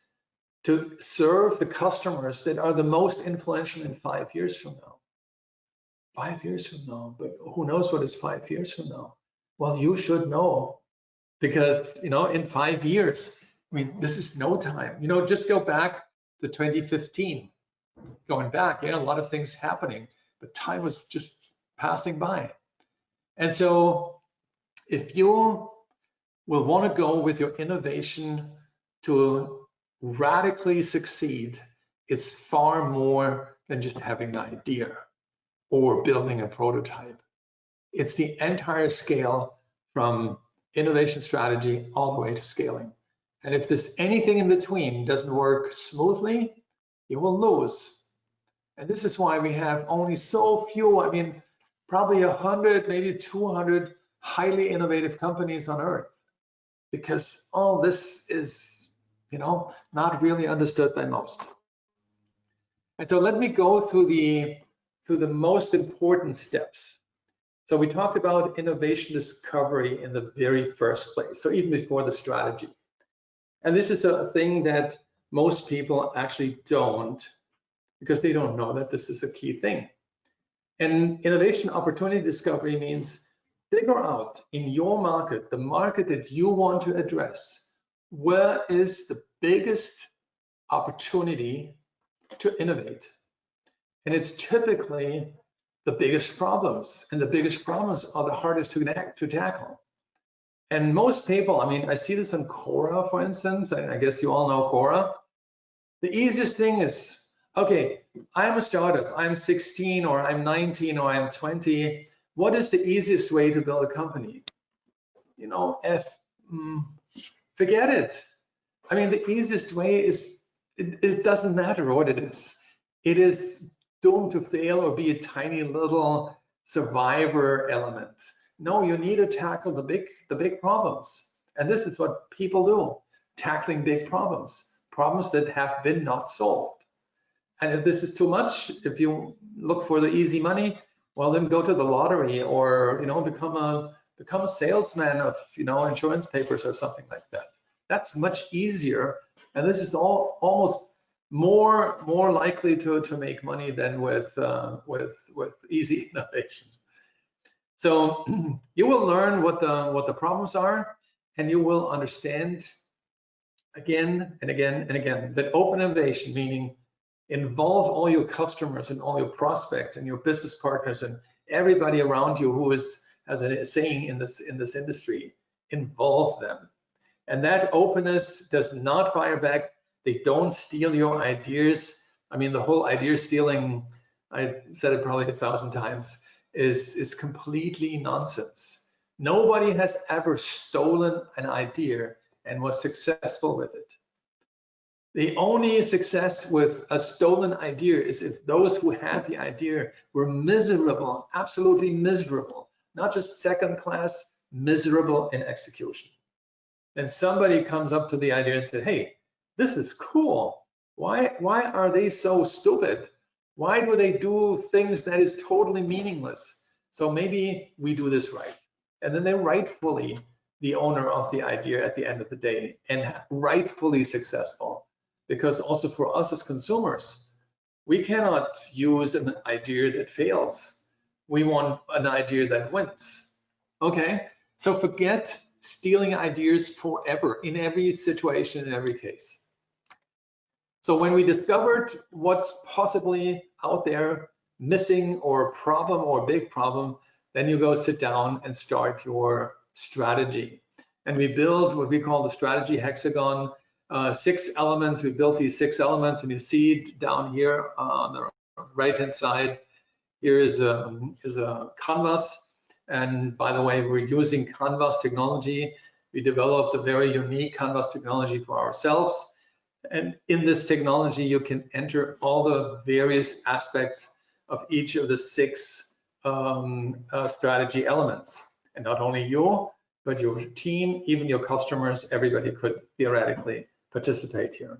to serve the customers that are the most influential in 5 years from now. 5 years from now, but who knows what is 5 years from now? Well, you should know because, you know, in 5 years, I mean, this is no time. You know, just go back to 2015. Going back, yeah, a lot of things happening, but time was just passing by. And so if you will want to go with your innovation to radically succeed, it's far more than just having an idea or building a prototype. It's the entire scale from innovation strategy all the way to scaling. And if there's anything in between doesn't work smoothly, you will lose. And this is why we have only so few, I mean, probably 100, maybe 200 highly innovative companies on Earth, because all this is, you know, not really understood by most. And so let me go through the most important steps. So we talked about innovation discovery in the very first place, so even before the strategy. And this is a thing that most people actually don't, because they don't know that this is a key thing. And innovation opportunity discovery means figure out in your market, the market that you want to address, where is the biggest opportunity to innovate? And it's typically the biggest problems, and the biggest problems are the hardest to tackle. And most people, I mean, I see this in Quora, for instance. I guess you all know Quora. The easiest thing is, okay, I'm a startup, I'm 16 or I'm 19 or I'm 20. What is the easiest way to build a company? You know, forget it. I mean, the easiest way is, it doesn't matter what it is. It is doomed to fail or be a tiny little survivor element. No, you need to tackle the big problems. And this is what people do, tackling big problems that have been not solved. And if this is too much, if you look for the easy money, well, then go to the lottery or, you know, become a salesman of, you know, insurance papers or something like that. That's much easier. And this is almost more likely to make money than with easy innovation. So you will learn what the problems are, and you will understand again and again and again that open innovation, meaning involve all your customers and all your prospects and your business partners and everybody around you who has a saying in this industry. Involve them. And that openness does not fire back. They don't steal your ideas. I mean, the whole idea stealing, I said it probably 1,000 times, is completely nonsense. Nobody has ever stolen an idea and was successful with it. The only success with a stolen idea is if those who had the idea were miserable, absolutely miserable, not just second class, miserable in execution. And somebody comes up to the idea and said, hey, this is cool. Why are they so stupid? Why do they do things that is totally meaningless? So maybe we do this right. And then they're rightfully the owner of the idea at the end of the day and rightfully successful. Because also for us as consumers, we cannot use an idea that fails. We want an idea that wins. Okay, so forget stealing ideas forever in every situation, in every case. So when we discovered what's possibly out there missing or a problem or a big problem, then you go sit down and start your strategy. And we build what we call the strategy hexagon, 6 elements. We built these 6 elements, and you see it down here on the right-hand side. Here is a canvas. And by the way, we're using canvas technology. We developed a very unique canvas technology for ourselves. And in this technology, you can enter all the various aspects of each of the 6 strategy elements. And not only you, but your team, even your customers, everybody could theoretically participate here.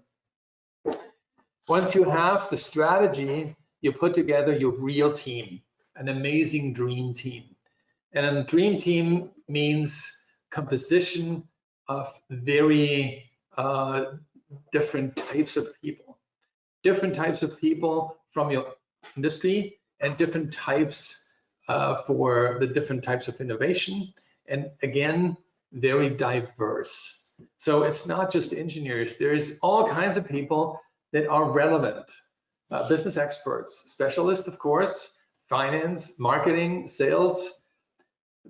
Once you have the strategy, you put together your real team, an amazing dream team. And a dream team means composition of very different types of people from your industry, and different types for the different types of innovation. And again, very diverse. So it's not just engineers. There's all kinds of people that are relevant. Business experts, specialists, of course, finance, marketing, sales.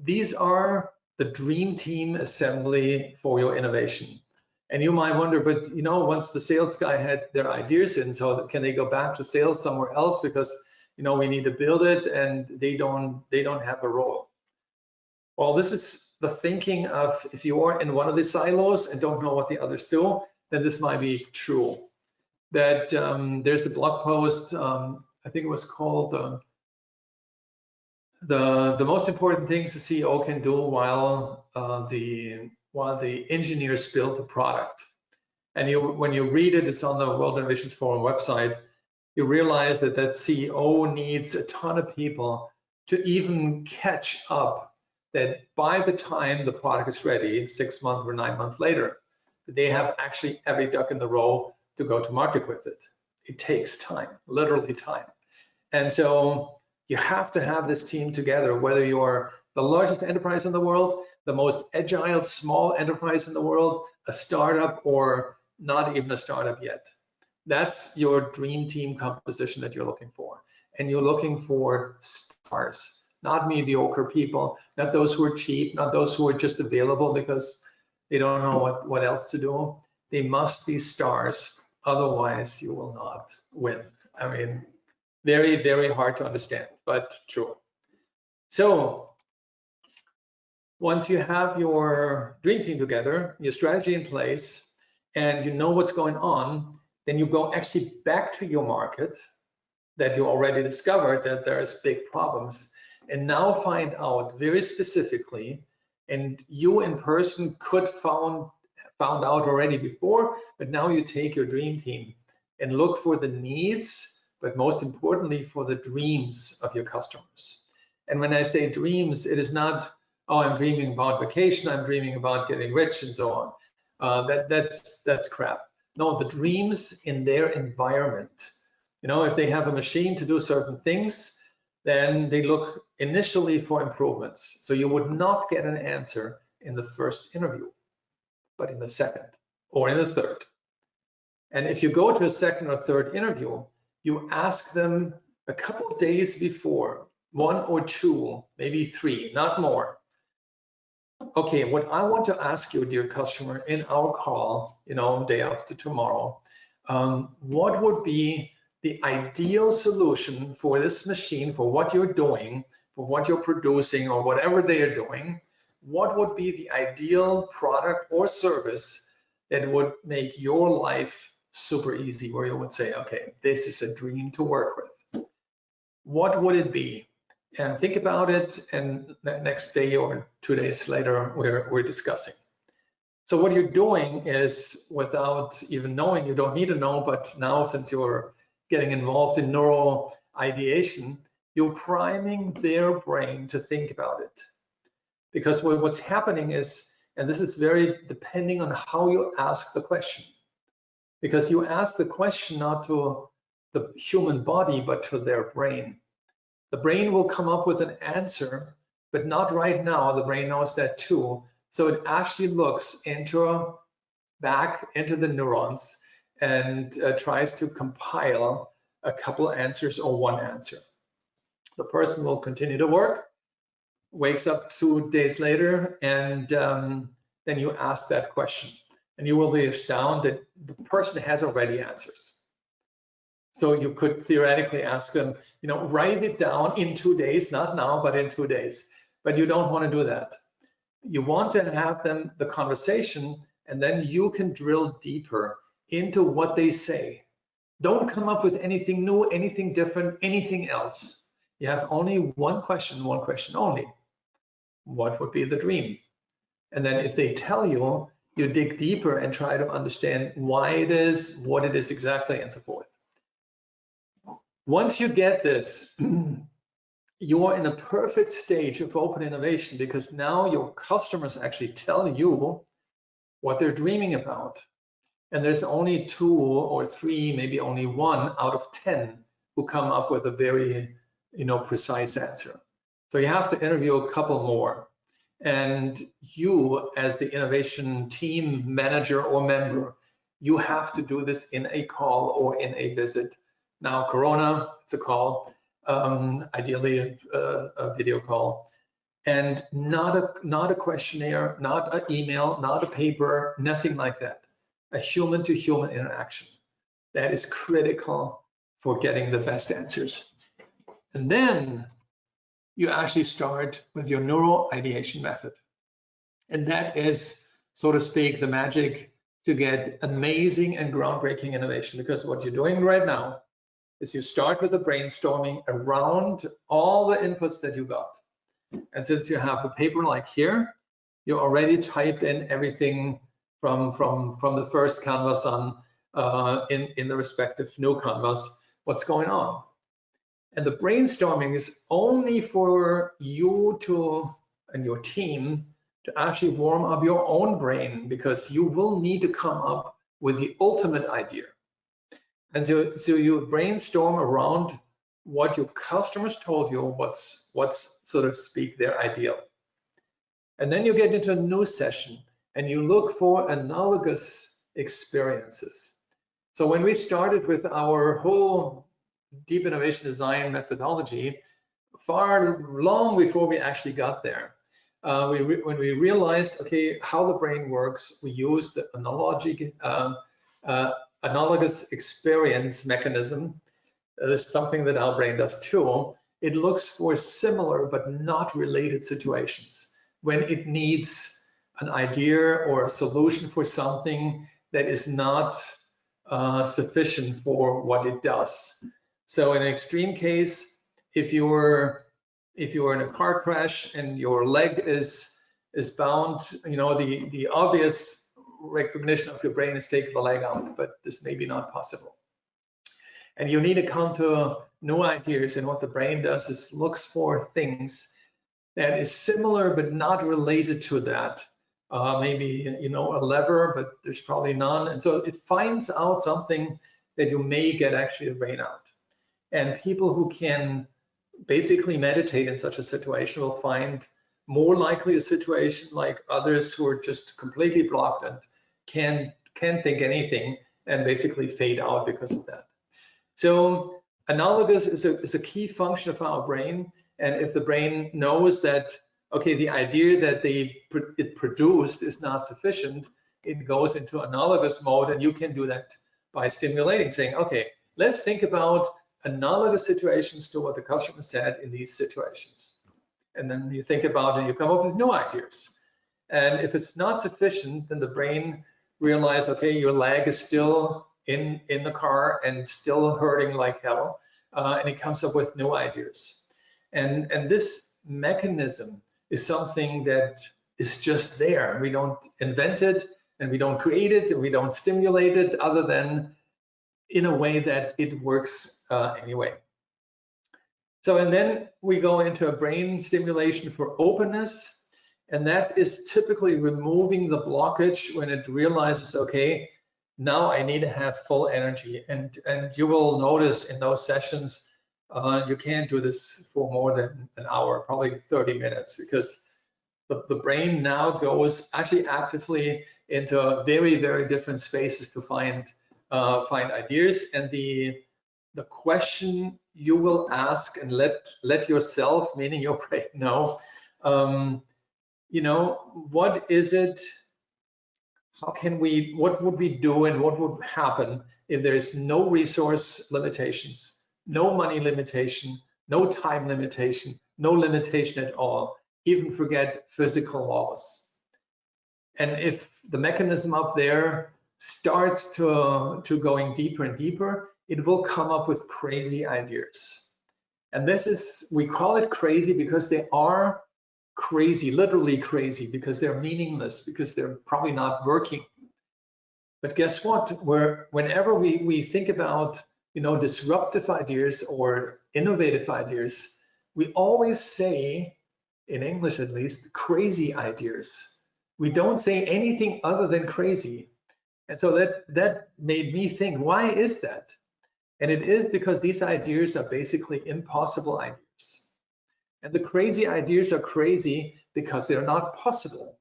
These are the dream team assembly for your innovation. And you might wonder, but you know, once the sales guy had their ideas in, so can they go back to sales somewhere else because you know we need to build it and they don't have a role? Well, this is the thinking of if you are in one of the silos and don't know what the others do, then this might be true. That there's a blog post, I think it was called the most important things the CEO can do while the engineers build the product. And when you read it, it's on the World Innovations Forum website, you realize that CEO needs a ton of people to even catch up that by the time the product is ready, 6 months or 9 months later, they have actually every duck in the row to go to market with it. It takes time, literally time. And so you have to have this team together, whether you're the largest enterprise in the world, the most agile small enterprise in the world, a startup, or not even a startup yet. That's your dream team composition that you're looking for. And you're looking for stars, not mediocre people, not those who are cheap, not those who are just available because they don't know what else to do. They must be stars, otherwise you will not win. I mean, very, very hard to understand, but true. So once you have your dream team together, your strategy in place, and you know what's going on, then you go actually back to your market that you already discovered that there's big problems, and now find out very specifically, and you in person could found out already before, but now you take your dream team and look for the needs, but most importantly for the dreams of your customers. And when I say dreams, it is not, oh, I'm dreaming about vacation, I'm dreaming about getting rich and so on. That's crap. No, the dreams in their environment. You know, if they have a machine to do certain things, then they look initially for improvements. So you would not get an answer in the first interview, but in the second or in the third. And if you go to a second or third interview, you ask them a couple of days before, 1 or 2, maybe 3, not more. Okay, what I want to ask you, dear customer, in our call, you know, day after tomorrow, what would be the ideal solution for this machine, for what you're doing, for what you're producing, or whatever they are doing? What would be the ideal product or service that would make your life super easy, where you would say, okay, this is a dream to work with? What would it be? And think about it, and the next day or 2 days later, we're discussing. So what you're doing is, without even knowing, you don't need to know, but now since you're getting involved in neuro ideation, you're priming their brain to think about it. Because what's happening is, and this is very depending on how you ask the question, because you ask the question not to the human body, but to their brain. The brain will come up with an answer, but not right now. The brain knows that too. So it actually looks back into the neurons and tries to compile a couple answers or one answer. The person will continue to work, wakes up 2 days later, and then you ask that question. And you will be astounded that the person has already answers. So you could theoretically ask them, you know, write it down in 2 days, not now, but in 2 days. But you don't want to do that. You want to have them the conversation, and then you can drill deeper into what they say. Don't come up with anything new, anything different, anything else. You have only one question only. What would be the dream? And then if they tell you, you dig deeper and try to understand why it is, what it is exactly, and so forth. Once you get this, you are in a perfect stage of open innovation, because now your customers actually tell you what they're dreaming about. And there's only 2 or 3, maybe only 1 out of 10 who come up with a very, you know, precise answer. So you have to interview a couple more. And you, as the innovation team manager or member, you have to do this in a call or in a visit. Now, Corona, it's a call, ideally a video call, and not a questionnaire, not an email, not a paper, nothing like that. A human-to-human interaction. That is critical for getting the best answers. And then you actually start with your neuro ideation method. And that is, so to speak, the magic to get amazing and groundbreaking innovation. Because what you're doing right now is you start with the brainstorming around all the inputs that you got. And since you have a paper like here, you already typed in everything from the first canvas on in the respective new canvas, what's going on. And the brainstorming is only for you to, and your team, to actually warm up your own brain, because you will need to come up with the ultimate idea. And so you brainstorm around what your customers told you, what's so to speak their ideal. And then you get into a new session and you look for analogous experiences. So when we started with our whole deep innovation design methodology, long before we actually got there, when we realized, okay, how the brain works, we used the analogous experience mechanism. This is something that our brain does too. It looks for similar but not related situations when it needs an idea or a solution for something that is not sufficient for what it does. So in an extreme case, if you're in a car crash and your leg is bound, you know, the obvious recognition of your brain is take the leg out, but this may be not possible. And you need to come to new ideas, and what the brain does is looks for things that is similar but not related to that, maybe, you know, a lever, but there's probably none. And so it finds out something that you may get actually the brain out. And people who can basically meditate in such a situation will find more likely a situation like others who are just completely blocked and can't think anything and basically fade out because of that. So analogous is a key function of our brain. And if the brain knows that, okay, the idea that it produced is not sufficient, it goes into analogous mode, and you can do that by stimulating, saying, okay, let's think about analogous situations to what the customer said in these situations. And then you think about it, and you come up with new ideas. And if it's not sufficient, then the brain realizes, okay, your leg is still in the car and still hurting like hell, and it comes up with new ideas. And this mechanism is something that is just there. We don't invent it, and we don't create it, and we don't stimulate it, other than in a way that it works anyway. So, and then we go into a brain stimulation for openness, and that is typically removing the blockage when it realizes, okay, now I need to have full energy. And you will notice in those sessions, you can't do this for more than an hour, probably 30 minutes, because the brain now goes actually actively into very, very different spaces to find ideas. And the question you will ask and let yourself, meaning your brain, know, you know, what is it? How can we? What would we do, and what would happen if there is no resource limitations, no money limitation, no time limitation, no limitation at all? Even forget physical laws. And if the mechanism up there starts to going deeper and deeper, it will come up with crazy ideas. And this is, we call it crazy because they are crazy, literally crazy, because they're meaningless, because they're probably not working. But guess what? Whenever we think about, you know, disruptive ideas or innovative ideas, we always say, in English at least, crazy ideas. We don't say anything other than crazy. And so that made me think, why is that? And it is because these ideas are basically impossible ideas. And the crazy ideas are crazy because they're not possible.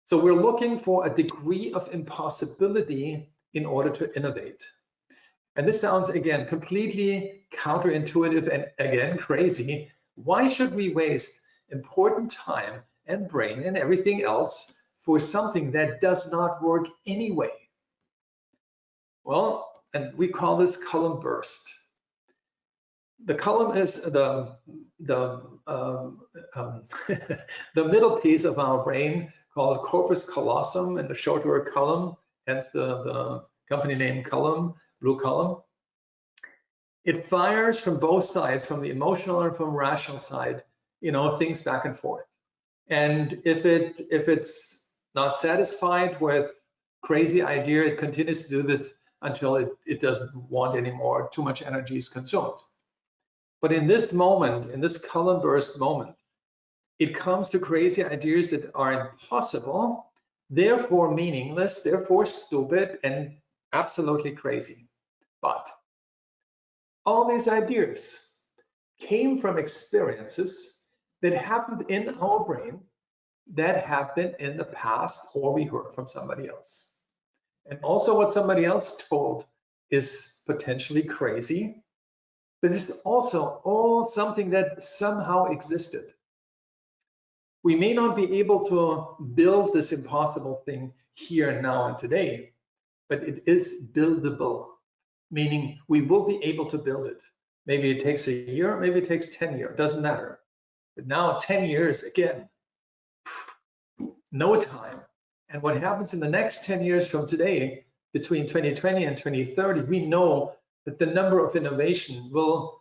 So we're looking for a degree of impossibility in order to innovate. And this sounds, again, completely counterintuitive and, again, crazy. Why should we waste important time and brain and everything else for something that does not work anyway? Well, and we call this column burst. The column is the middle piece of our brain called corpus callosum, and the short word column, hence the company name column, blue column. It fires from both sides, from the emotional and from rational side, you know, things back and forth. And if it's not satisfied with crazy idea, it continues to do this until it doesn't want anymore, too much energy is consumed. But in this moment, in this column burst moment, it comes to crazy ideas that are impossible, therefore meaningless, therefore stupid, and absolutely crazy. But all these ideas came from experiences that happened in our brain that happened in the past, or we heard from somebody else. And also what somebody else told is potentially crazy, but it's also all something that somehow existed. We may not be able to build this impossible thing here and now and today, but it is buildable, meaning we will be able to build it. Maybe it takes a year, maybe it takes 10 years, doesn't matter. But now 10 years, again, no time. And what happens in the next 10 years from today, between 2020 and 2030, we know that the number of innovation will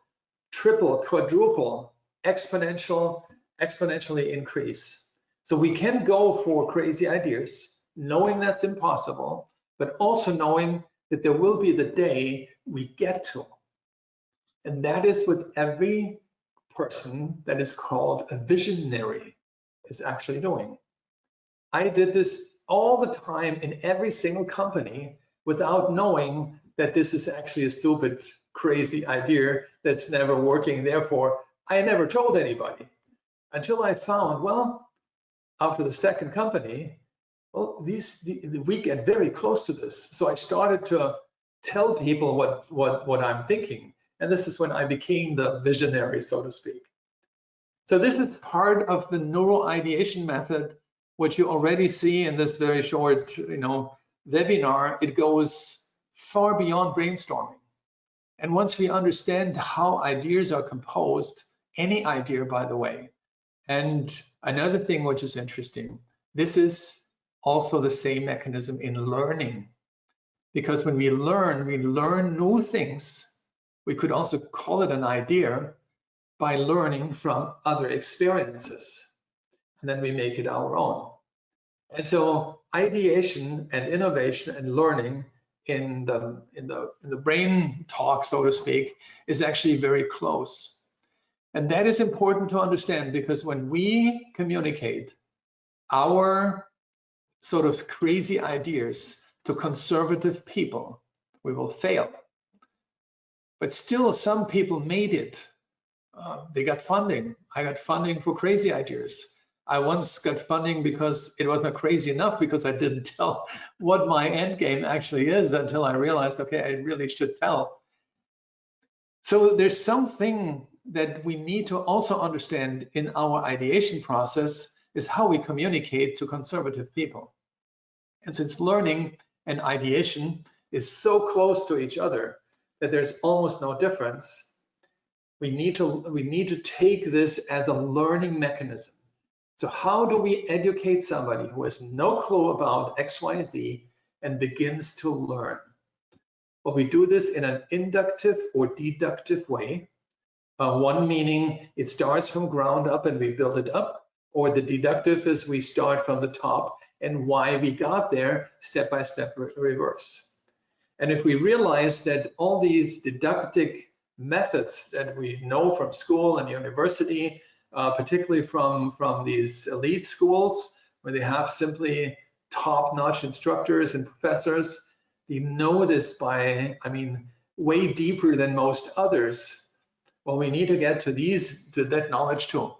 triple, quadruple, exponentially increase. So we can go for crazy ideas, knowing that's impossible, but also knowing that there will be the day we get to. And that is what every person that is called a visionary is actually doing. I did this all the time in every single company without knowing that this is actually a stupid, crazy idea that's never working. Therefore, I never told anybody until I found, well, after the second company, well, we get very close to this. So I started to tell people what I'm thinking. And this is when I became the visionary, so to speak. So this is part of the Neuro Ideation Method, which you already see in this very short, webinar. It goes far beyond brainstorming. And once we understand how ideas are composed, any idea, by the way, and another thing which is interesting, this is also the same mechanism in learning. Because when we learn new things. We could also call it an idea by learning from other experiences. And then we make it our own. And so ideation and innovation and learning in the brain talk, so to speak, is actually very close. And that is important to understand, because when we communicate our sort of crazy ideas to conservative people, we will fail. But still, some people made it. They got funding. I got funding for crazy ideas. I once got funding because it was not crazy enough, because I didn't tell what my end game actually is until I realized, okay, I really should tell. So there's something that we need to also understand in our ideation process, is how we communicate to conservative people. And since learning and ideation is so close to each other that there's almost no difference, we need to take this as a learning mechanism. So how do we educate somebody who has no clue about X, Y, Z and begins to learn? Well, we do this in an inductive or deductive way. One meaning it starts from ground up and we build it up, or the deductive is we start from the top and why we got there, step by step reverse. And if we realize that all these didactic methods that we know from school and university, particularly from these elite schools, where they have simply top-notch instructors and professors, they know this by, way deeper than most others. Well, we need to get to that knowledge too.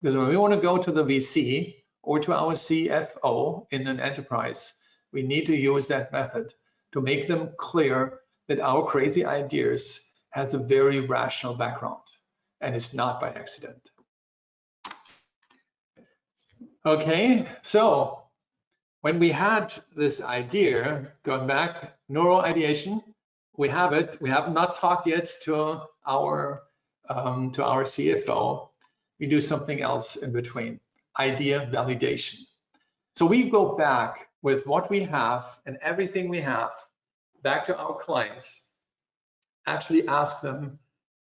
Because when we want to go to the VC or to our CFO in an enterprise, we need to use that method to make them clear that our crazy ideas has a very rational background and it's not by accident. Okay, so when we had this idea, going back, neuro ideation, we have it. We have not talked yet to our CFO. We do something else in between, idea validation. So we go back with what we have and everything we have back to our clients, actually ask them,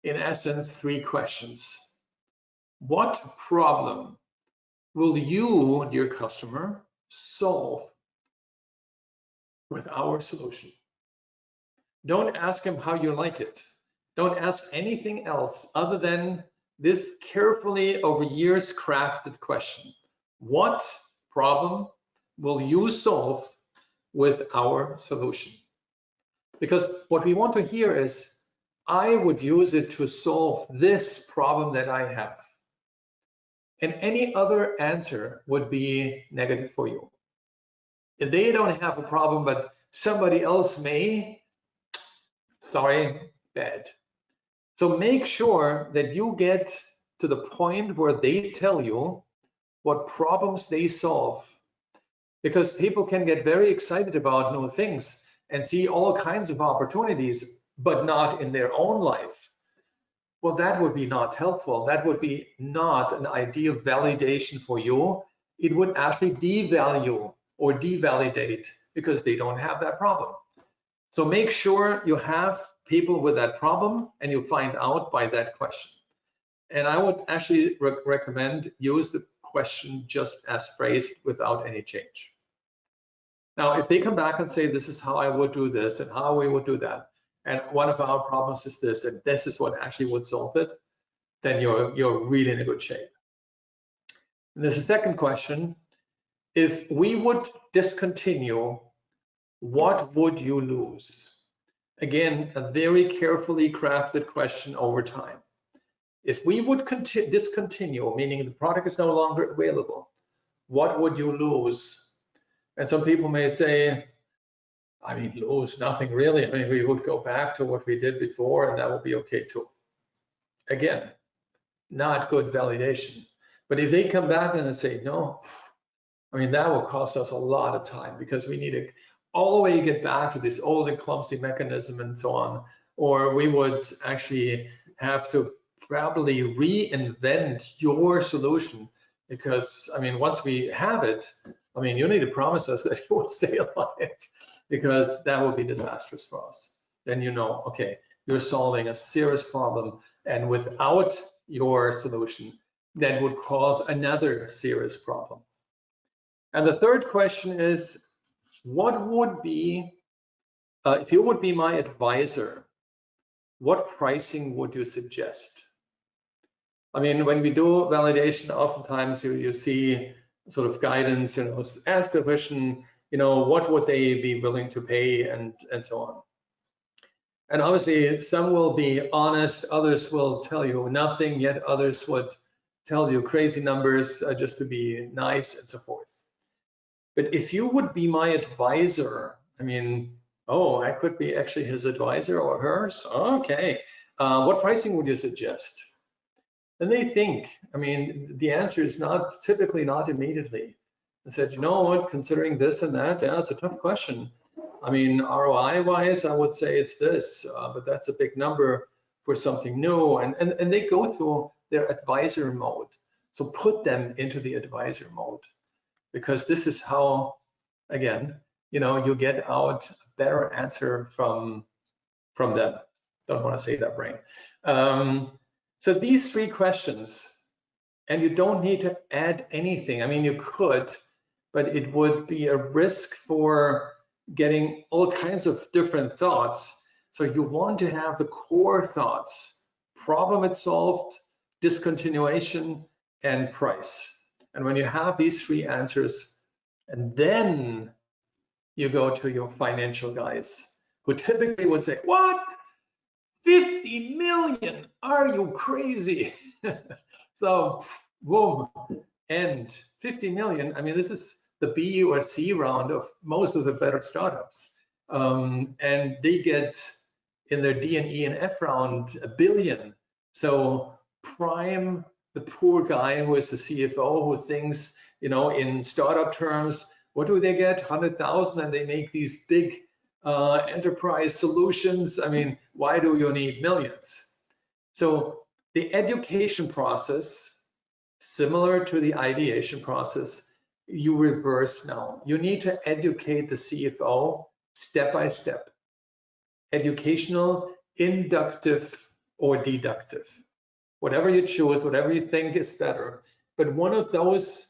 in essence, 3 questions. What problem will you, dear customer, solve with our solution? Don't ask them how you like it. Don't ask anything else other than this carefully over years crafted question. What problem will you solve with our solution? Because what we want to hear is, I would use it to solve this problem that I have. And any other answer would be negative for you. If they don't have a problem, but somebody else may, sorry, bad. So make sure that you get to the point where they tell you what problems they solve. Because people can get very excited about new things and see all kinds of opportunities, but not in their own life. Well, that would be not helpful. That would be not an ideal validation for you. It would actually devalue or devalidate because they don't have that problem. So make sure you have people with that problem and you find out by that question. And I would actually recommend use the question just as phrased without any change. Now, if they come back and say, this is how I would do this and how we would do that, and one of our problems is this, and this is what actually would solve it, then you're really in a good shape. And there's a second question. if we would discontinue, what would you lose? Again, a very carefully crafted question over time. If we would discontinue, meaning the product is no longer available, what would you lose? And some people may say, I mean, lose nothing really. I mean, we would go back to what we did before and that would be okay too. Again, not good validation. But if they come back and they say, no, I mean, that will cost us a lot of time because we need to all the way get back to this old and clumsy mechanism and so on, or we would actually have to probably reinvent your solution because, I mean, once we have it, I mean, you need to promise us that you will stay alive because that would be disastrous for us. Then you know, okay, you're solving a serious problem, and without your solution, that would cause another serious problem. And the third question is, what would be, if you would be my advisor, what pricing would you suggest? I mean, when we do validation, oftentimes you see sort of guidance, you know, ask the question, you know, what would they be willing to pay and so on. And obviously some will be honest, others will tell you nothing, yet others would tell you crazy numbers just to be nice and so forth. But if you would be my advisor, I mean, oh, I could be actually his advisor or hers. Okay, what pricing would you suggest? And they think, I mean, the answer is not typically not immediately. I said, you know what, considering this and that, yeah, it's a tough question. I mean, ROI wise, I would say it's this, but that's a big number for something new. And they go through their advisor mode. So put them into the advisor mode, because this is how, again, you know, you get out a better answer from them. Don't want to say that, brain. So these three questions, and you don't need to add anything. I mean, you could, but it would be a risk for getting all kinds of different thoughts. So you want to have the core thoughts: problem it's solved, discontinuation, and price. And when you have these three answers, and then you go to your financial guys, who typically would say, what? 50 million? Are you crazy? So, boom, and 50 million. I mean, this is the B or C round of most of the better startups. And they get in their D and E and F round $1 billion. So prime the poor guy who is the CFO, who thinks, you know, in startup terms, what do they get? 100,000, and they make these big enterprise solutions. I mean, why do you need millions? So the education process, similar to the ideation process, you reverse now. You need to educate the CFO step by step. Educational, inductive, or deductive. Whatever you choose, whatever you think is better. But one of those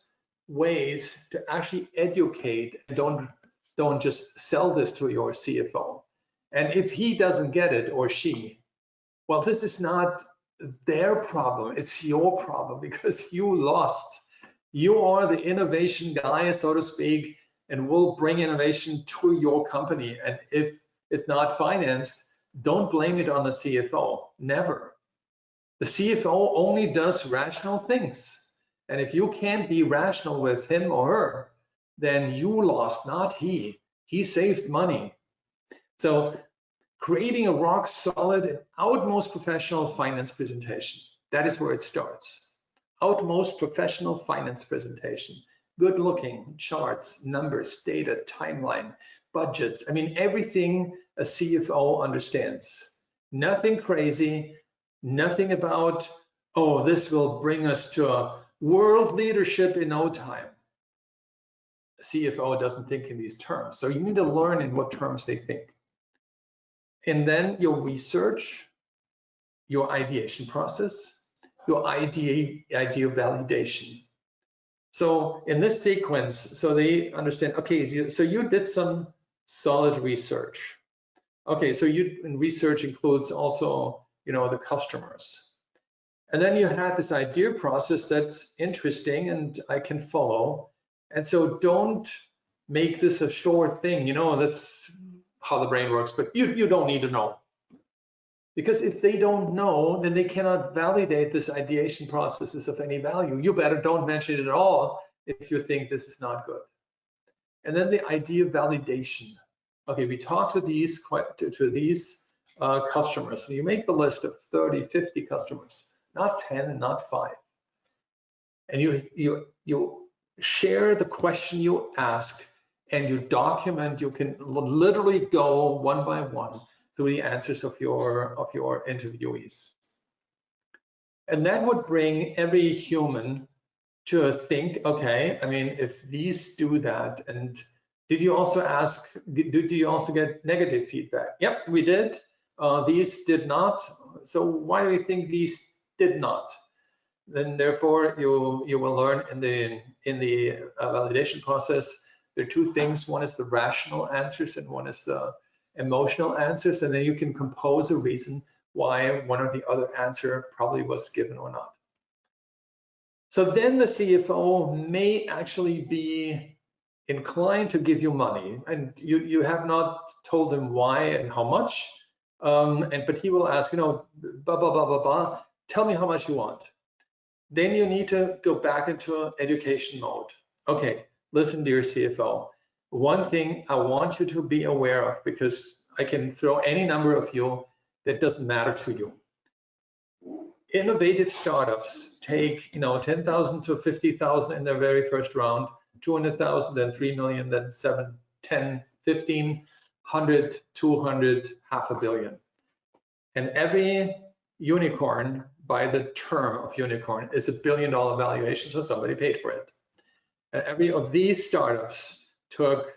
ways to actually educate, and don't just sell this to your CFO. And if he doesn't get it, or she, well, this is not their problem, it's your problem, because you lost. You are the innovation guy, so to speak, and will bring innovation to your company. And if it's not financed, don't blame it on the CFO, never. The CFO only does rational things. And if you can't be rational with him or her, then you lost, not he. He saved money. So creating a rock solid and outmost professional finance presentation. That is where it starts. Outmost professional finance presentation. Good looking charts, numbers, data, timeline, budgets. I mean, everything a CFO understands. Nothing crazy, nothing about, oh, this will bring us to a world leadership in no time. A CFO doesn't think in these terms. So you need to learn in what terms they think. And then your research, your ideation process, your idea validation. So in this sequence, so they understand, okay, so you did some solid research. Okay, so research includes also, you know, the customers. And then you had this idea process that's interesting and I can follow. And so don't make this a short thing, you know, that's how the brain works, but you don't need to know. Because if they don't know, then they cannot validate this ideation process as of any value. You better don't mention it at all if you think this is not good. And then the idea of validation. Okay, we talk to these customers. So you make the list of 30, 50 customers, not 10, not 5. And you share the question you ask, and you document. You can literally go one by one through the answers of your interviewees. And that would bring every human to think, okay, I mean, if these do that, and did you also ask, did you also get negative feedback? Yep, we did. These did not. So why do you think these did not? Then therefore you will learn in the validation process, there are two things. One is the rational answers and one is the emotional answers, and then you can compose a reason why one or the other answer probably was given or not. So then the CFO may actually be inclined to give you money, and you have not told him why and how much, but he will ask, you know, blah, blah, blah, blah, blah, tell me how much you want. Then you need to go back into education mode. Okay, listen, dear CFO, one thing I want you to be aware of, because I can throw any number of you that doesn't matter to you. Innovative startups take, you know, 10,000 to 50,000 in their very first round, 200,000, then 3 million, then 7, 10, 15, 100, 200, $500 million. And every unicorn, by the term of unicorn, is $1 billion valuation, so somebody paid for it. And every of these startups took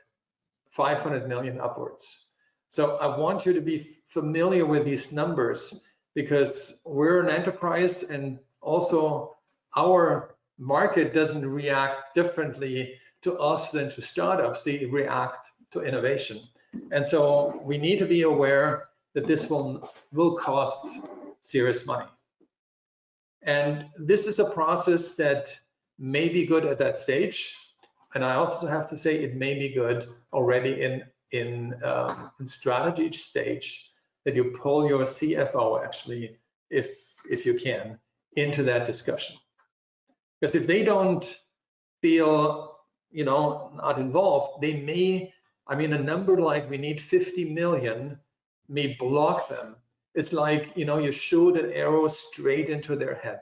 500 million upwards. So I want you to be familiar with these numbers, because we're an enterprise, and also our market doesn't react differently to us than to startups. They react to innovation. And so we need to be aware that this will cost serious money. And this is a process that may be good at that stage. And I also have to say it may be good already in strategy stage, that you pull your CFO actually, if you can, into that discussion. Because if they don't feel, you know, not involved, they may, I mean, a number like we need 50 million may block them. It's like, you know, you shoot an arrow straight into their head.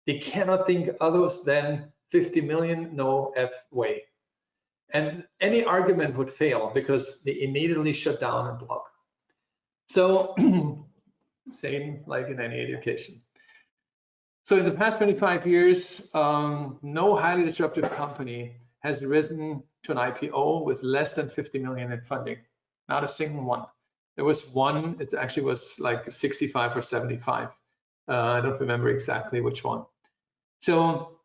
They cannot think others than 50 million, no F way. And any argument would fail because they immediately shut down and block. So same like in any education. So in the past 25 years, no highly disruptive company has risen to an IPO with less than 50 million in funding. Not a single one. There was one, it actually was like 65 or 75. I don't remember exactly which one. So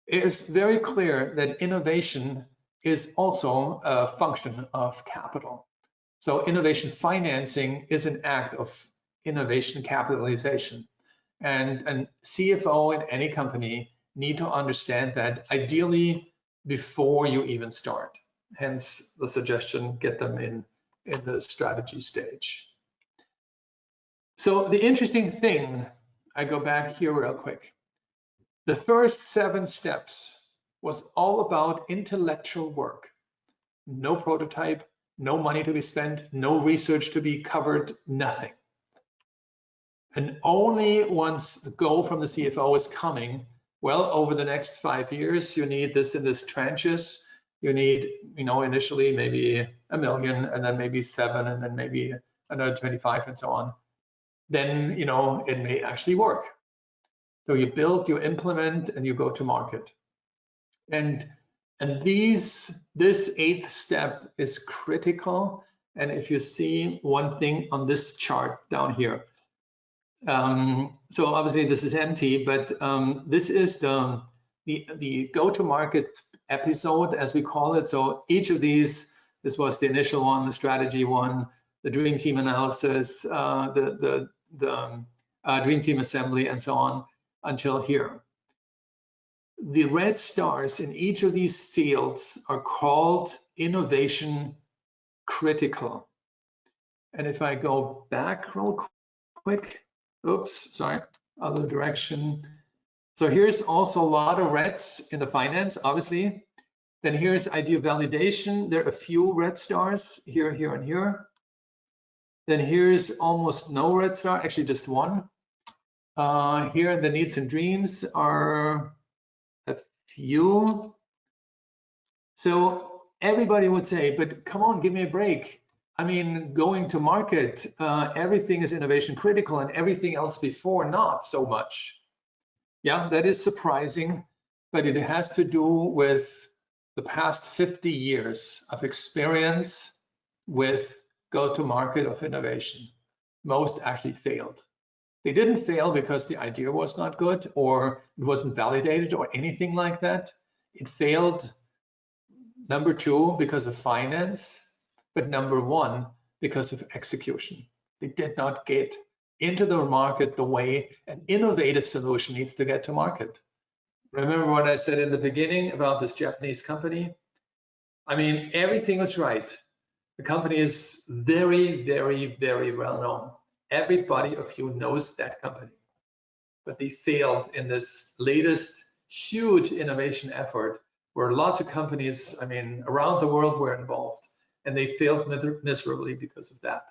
it is very clear that innovation is also a function of capital. So innovation financing is an act of innovation capitalization. And CFO in any company need to understand that ideally before you even start. Hence the suggestion, get them in the strategy stage. So the interesting thing, I go back here real quick. The first 7 steps was all about intellectual work. No prototype, no money to be spent, no research to be covered, nothing. And only once the go from the CFO is coming, well, over the next 5 years, you need this in this tranches. You need, you know, initially maybe 1 million, and then maybe 7, and then maybe another 25, and so on. Then, you know, it may actually work. So you build, you implement, and you go to market. And this 8th step is critical. And if you see one thing on this chart down here, so obviously this is empty, but this is the go-to-market episode, as we call it. So each of these, this was the initial one, the strategy one, the dream team analysis, the dream team assembly, and so on until here. the red stars in each of these fields are called innovation critical. And if I go back real quick, oops, sorry, other direction. So here's also a lot of reds in the finance, obviously. Then here's idea validation. There are a few red stars here, here, and here. Then here's almost no red star, actually just one. Here the needs and dreams are a few. So everybody would say, but come on, give me a break. I mean, going to market, everything is innovation critical and everything else before not so much. Yeah, that is surprising, but it has to do with the past 50 years of experience with go-to-market of innovation. Most actually failed. They didn't fail because the idea was not good or it wasn't validated or anything like that. It failed, number two, because of finance, but number one, because of execution. They did not get into the market the way an innovative solution needs to get to market. Remember what I said in the beginning about this Japanese company? I mean, everything was right. The company is very, very, very well known. Everybody of you knows that company. But they failed in this latest huge innovation effort where lots of companies, I mean, around the world were involved, and they failed miserably because of that.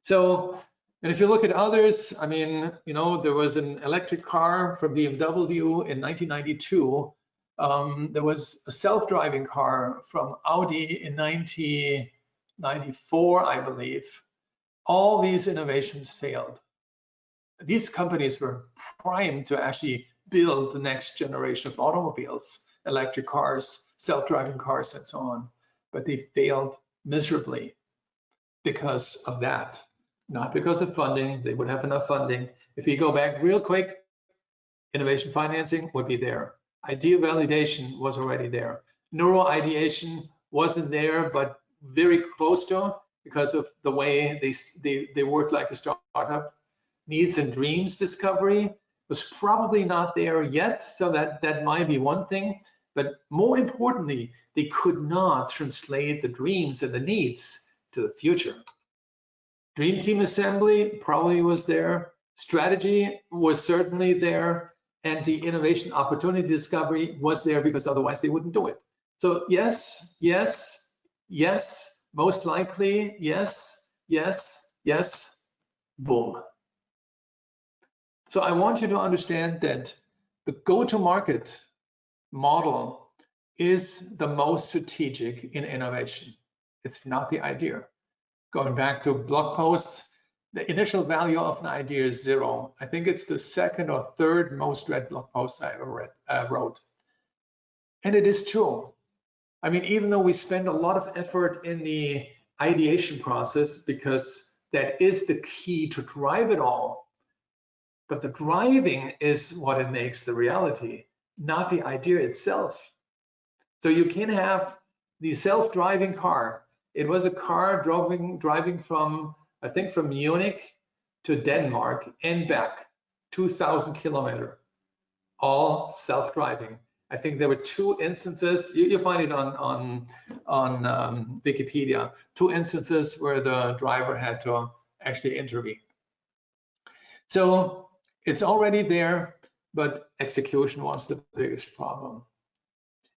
So, and if you look at others, I mean, you know, there was an electric car from BMW in 1992. There was a self-driving car from Audi in 1994, I believe. All these innovations failed. These companies were primed to actually build the next generation of automobiles, electric cars, self-driving cars, and so on. But they failed miserably because of that, not because of funding. They would have enough funding. If you go back real quick, innovation financing would be there. Idea validation was already there. Neuro ideation wasn't there, but very close to, because of the way they worked like a startup. Needs and dreams discovery was probably not there yet, so that might be one thing. But more importantly, they could not translate the dreams and the needs to the future. Dream team assembly probably was there. Strategy was certainly there. And the innovation opportunity discovery was there because otherwise they wouldn't do it. So yes, yes, yes, most likely, yes, yes, yes, boom. So I want you to understand that the go-to-market model is the most strategic in innovation. It's not the idea. Going back to blog posts, the initial value of an idea is 0. I think it's the second or third most read blog post I ever wrote. And it is true. I mean, even though we spend a lot of effort in the ideation process, because that is the key to drive it all, but the driving is what it makes the reality, not the idea itself. So you can have the self-driving car. It was a car driving from, I think, from Munich to Denmark and back, 2,000 kilometers, all self-driving. I think there were 2 instances. You find it on Wikipedia. 2 instances where the driver had to actually intervene. So it's already there, but execution was the biggest problem.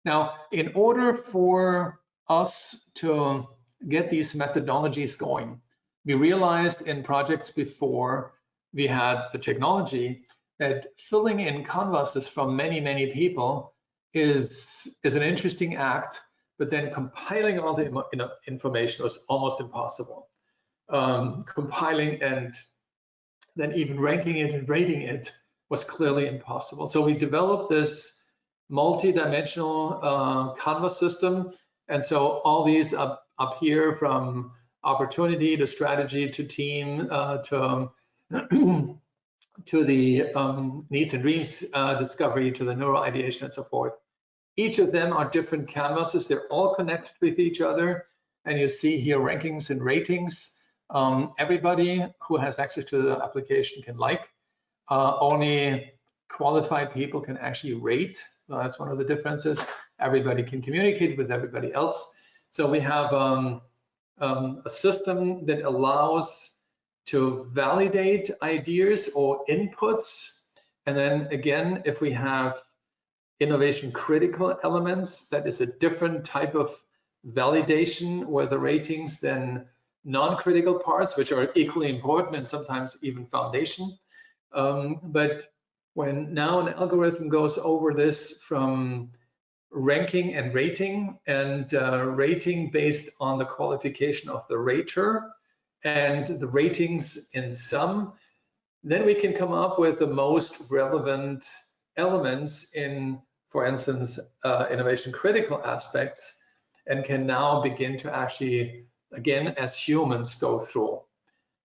Now, in order for us to get these methodologies going, we realized in projects before we had the technology that filling in canvases from many, many people is an interesting act, but then compiling all the information was almost impossible. Compiling and then even ranking it and rating it was clearly impossible. So we developed this multi-dimensional canvas system. And so all these up here, from opportunity to strategy to team to the needs and dreams discovery to the neuro ideation and so forth. Each of them are different canvases. They're all connected with each other. And you see here rankings and ratings. Everybody who has access to the application can like. Only qualified people can actually rate. So that's one of the differences. Everybody can communicate with everybody else. So we have a system that allows to validate ideas or inputs. And then again, if we have innovation critical elements, that is a different type of validation where the ratings than non-critical parts, which are equally important and sometimes even foundation. But when now an algorithm goes over this from ranking and rating, and rating based on the qualification of the rater and the ratings in sum, then we can come up with the most relevant elements in, for instance, innovation critical aspects, and can now begin to actually, again, as humans, go through.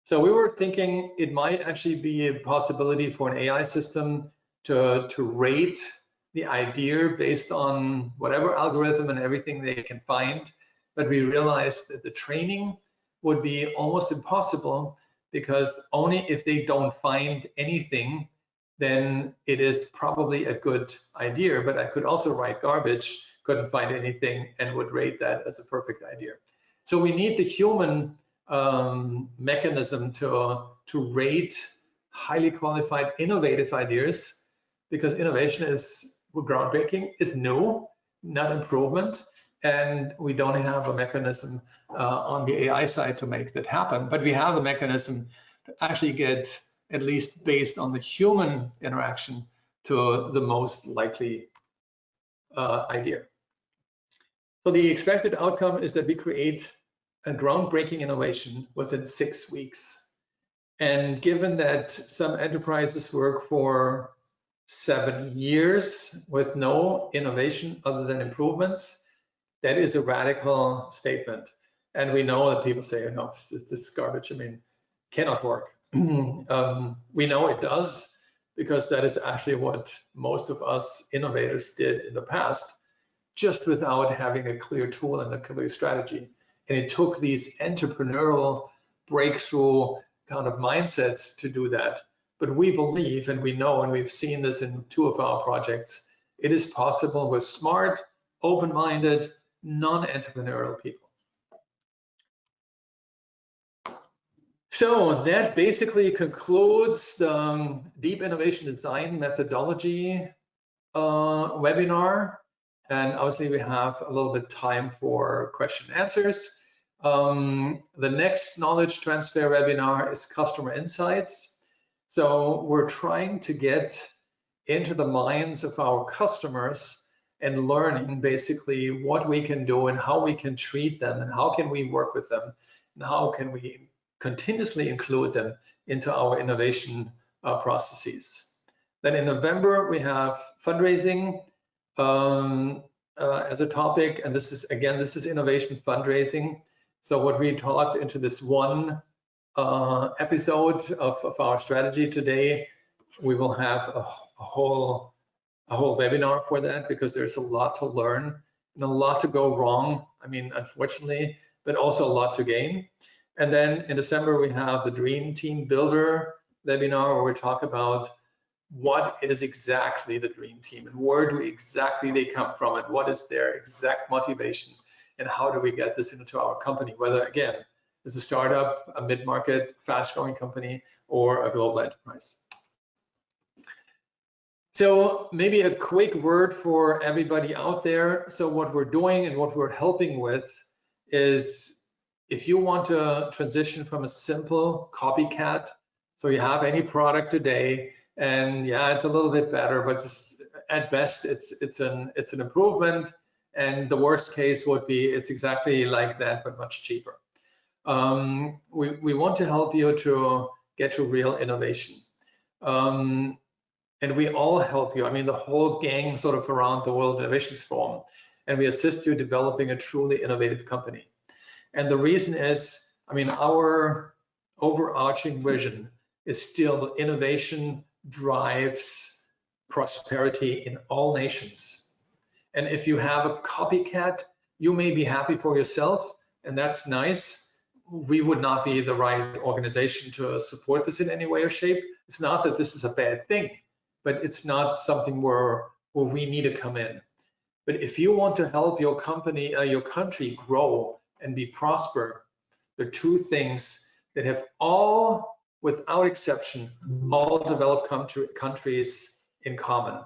So we were thinking it might actually be a possibility for an AI system to rate the idea based on whatever algorithm and everything they can find. But we realized that the training would be almost impossible, because only if they don't find anything, then it is probably a good idea. But I could also write garbage, couldn't find anything, and would rate that as a perfect idea. So we need the human mechanism to rate highly qualified, innovative ideas, because innovation is groundbreaking, is new, not improvement, and we don't have a mechanism on the AI side to make that happen. But we have a mechanism to actually get, at least based on the human interaction, to the most likely idea. So the expected outcome is that we create a groundbreaking innovation within 6 weeks. And given that some enterprises work for 7 years with no innovation other than improvements, that is a radical statement. And we know that people say, no, this is garbage. I mean, cannot work. We know it does, because that is actually what most of us innovators did in the past, just without having a clear tool and a clear strategy. And it took these entrepreneurial breakthrough kind of mindsets to do that. But we believe, and we know, and we've seen this in 2 of our projects, it is possible with smart, open-minded, non-entrepreneurial people. So that basically concludes the Deep Innovation Design Methodology webinar. And obviously we have a little bit time for question and answers. The next knowledge transfer webinar is customer insights. So we're trying to get into the minds of our customers and learning basically what we can do and how we can treat them and how can we work with them and how can we continuously include them into our innovation processes. Then in November, we have fundraising as a topic, and this is, again, this is innovation fundraising. So what we talked into this one episode of our strategy today, we will have a whole webinar for that, because there's a lot to learn and a lot to go wrong. I mean, unfortunately, but also a lot to gain. And then in December, we have the Dream Team Builder webinar, where we talk about what is exactly the dream team and where do exactly they come from and what is their exact motivation and how do we get this into our company, whether, again, it's a startup, a mid-market, fast-growing company, or a global enterprise. So maybe a quick word for everybody out there. So what we're doing and what we're helping with is, if you want to transition from a simple copycat, so you have any product today, and yeah, it's a little bit better, but at best it's an improvement, and the worst case would be it's exactly like that but much cheaper. We want to help you to get to real innovation, and we all help you. I mean, the whole gang sort of around the World Innovations Forum, and we assist you developing a truly innovative company. And the reason is, I mean, our overarching vision is still innovation drives prosperity in all nations. And if you have a copycat, you may be happy for yourself, and that's nice. We would not be the right organization to support this in any way or shape. It's not that this is a bad thing, but it's not something where we need to come in. But if you want to help your company, your country grow and be prosper, there are two things that have all, without exception, all developed countries in common.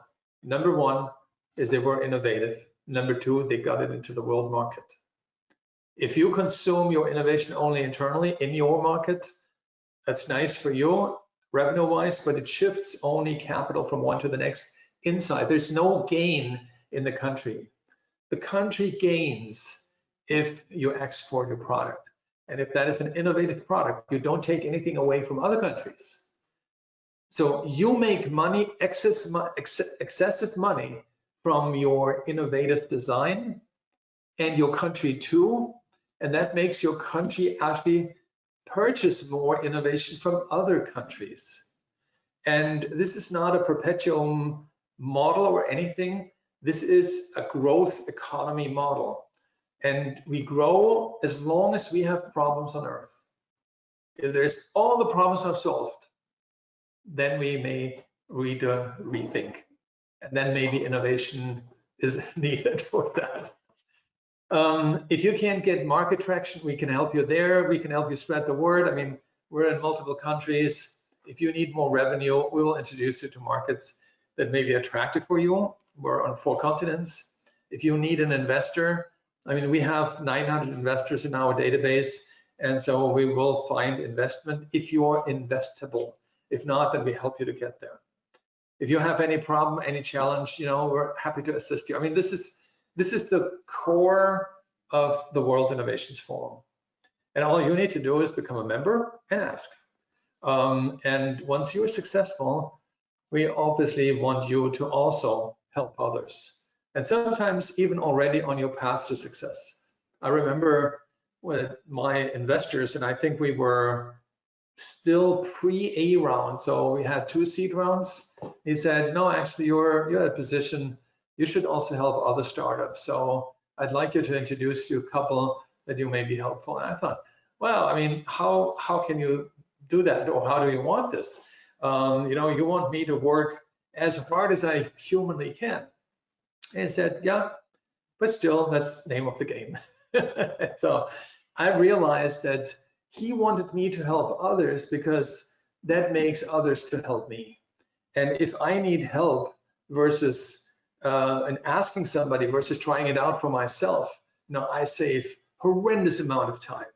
Number one is they were innovative. Number two, they got it into the world market. If you consume your innovation only internally in your market, that's nice for you revenue-wise, but it shifts only capital from one to the next inside. There's no gain in the country. The country gains if you export your product. And if that is an innovative product, you don't take anything away from other countries. So you make money, excessive money from your innovative design and your country too. And that makes your country actually purchase more innovation from other countries. And this is not a perpetuum model or anything. This is a growth economy model. And we grow as long as we have problems on Earth. If there's all the problems are solved, then we may rethink. And then maybe innovation is needed for that. If you can't get market traction, we can help you there. We can help you spread the word. I mean, we're in multiple countries. If you need more revenue, we will introduce you to markets that may be attractive for you. We're on 4 continents. If you need an investor, I mean, we have 900 investors in our database, and so we will find investment if you are investable. If not, then we help you to get there. If you have any problem, any challenge, you know, we're happy to assist you. I mean, this is the core of the World Innovations Forum. And all you need to do is become a member and ask. And once you're successful, we obviously want you to also help others. And sometimes even already on your path to success. I remember with my investors, and I think we were still pre-A round, so we had 2 seed rounds. He said, no, actually you're at a position, you should also help other startups. So I'd like you to introduce you a couple that you may be helpful. And I thought, well, I mean, how can you do that, or how do you want this? You know, you want me to work as hard as I humanly can. And he said, yeah, but still, that's the name of the game. So I realized that he wanted me to help others because that makes others to help me. And if I need help versus and asking somebody versus trying it out for myself, now I save horrendous amount of time.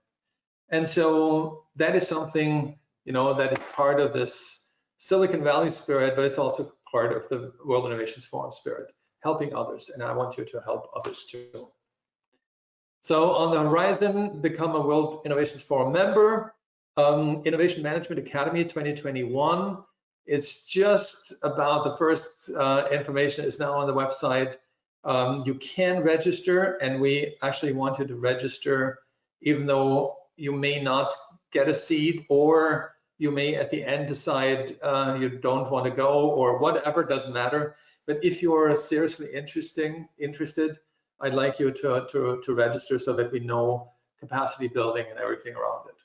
And so that is something, you know, that is part of this Silicon Valley spirit, but it's also part of the World Innovations Forum spirit, helping others. And I want you to help others too. So on the horizon, become a World Innovations Forum member. Innovation Management Academy 2021. It's just about the first information is now on the website. You can register, and we actually want you to register, even though you may not get a seat, or you may at the end decide you don't want to go, or whatever, doesn't matter. But if you're seriously interested, I'd like you to register so that we know capacity building and everything around it.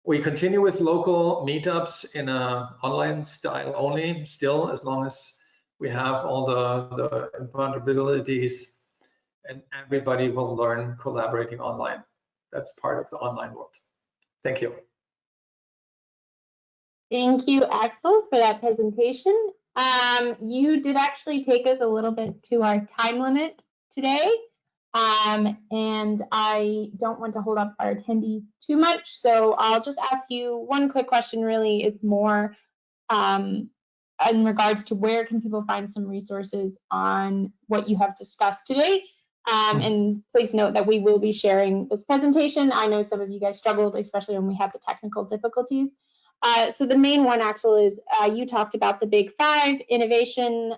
We continue with local meetups in an online style only, still, as long as we have all the imponderabilities, and everybody will learn collaborating online. That's part of the online world. Thank you. Thank you, Axel, for that presentation. You did actually take us a little bit to our time limit today, and I don't want to hold up our attendees too much, so I'll just ask you one quick question. Really, is more in regards to where can people find some resources on what you have discussed today. And please note that we will be sharing this presentation. I know some of you guys struggled, especially when we have the technical difficulties. So the main one, Axel, is you talked about the big 5 innovation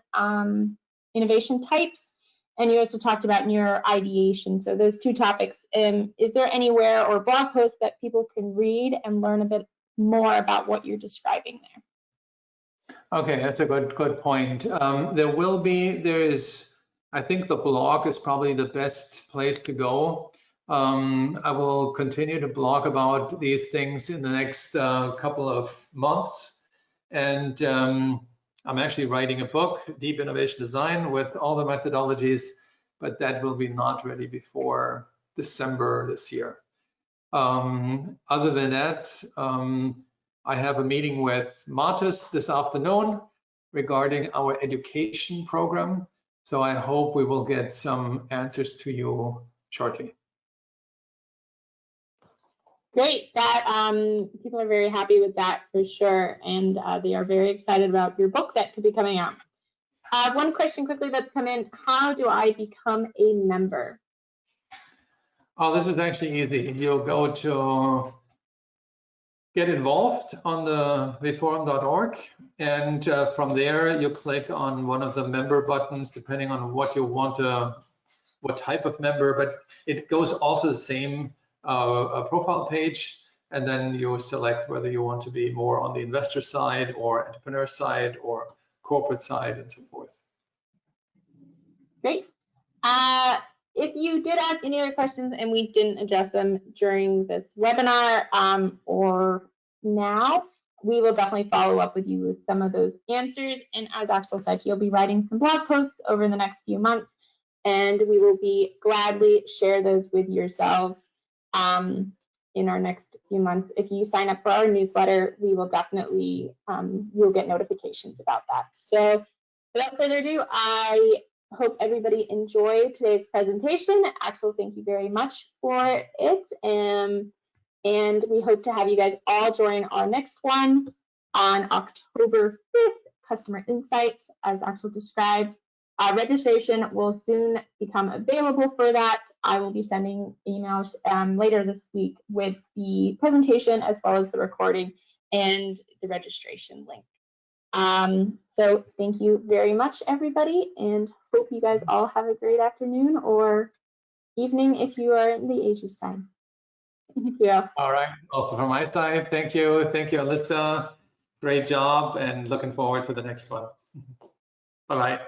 types, and you also talked about neuro ideation. So those 2 topics. Is there anywhere or blog post that people can read and learn a bit more about what you're describing there? Okay, that's a good point. There is, I think the blog is probably the best place to go. I will continue to blog about these things in the next couple of months. And I'm actually writing a book, Deep Innovation Design, with all the methodologies, but that will be not ready before December this year. Other than that, I have a meeting with Martis this afternoon regarding our education program. So I hope we will get some answers to you shortly. Great. That people are very happy with that for sure, and they are very excited about your book that could be coming out. One question quickly that's come in: how do I become a member? Oh, this is actually easy. You'll go to get involved on the WIForum.org, and from there you click on one of the member buttons, depending on what you want to, what type of member, but it goes off to the same profile page, and then you select whether you want to be more on the investor side or entrepreneur side or corporate side and so forth. Great. If you did ask any other questions and we didn't address them during this webinar or now, we will definitely follow up with you with some of those answers. And as Axel said, he'll be writing some blog posts over the next few months, and we will be gladly share those with yourselves in our next few months. If you sign up for our newsletter, we will definitely, you'll get notifications about that. So without further ado, I hope everybody enjoyed today's presentation. Axel, thank you very much for it. And we hope to have you guys all join our next one on October 5th, Customer Insights, as Axel described. Registration will soon become available for that. I will be sending emails later this week with the presentation as well as the recording and the registration link. So thank you very much, everybody, and hope you guys all have a great afternoon or evening if you are in the Asia side. Thank you. All right. Also from my side, thank you. Thank you, Alyssa. Great job, and looking forward to the next one. Bye-bye.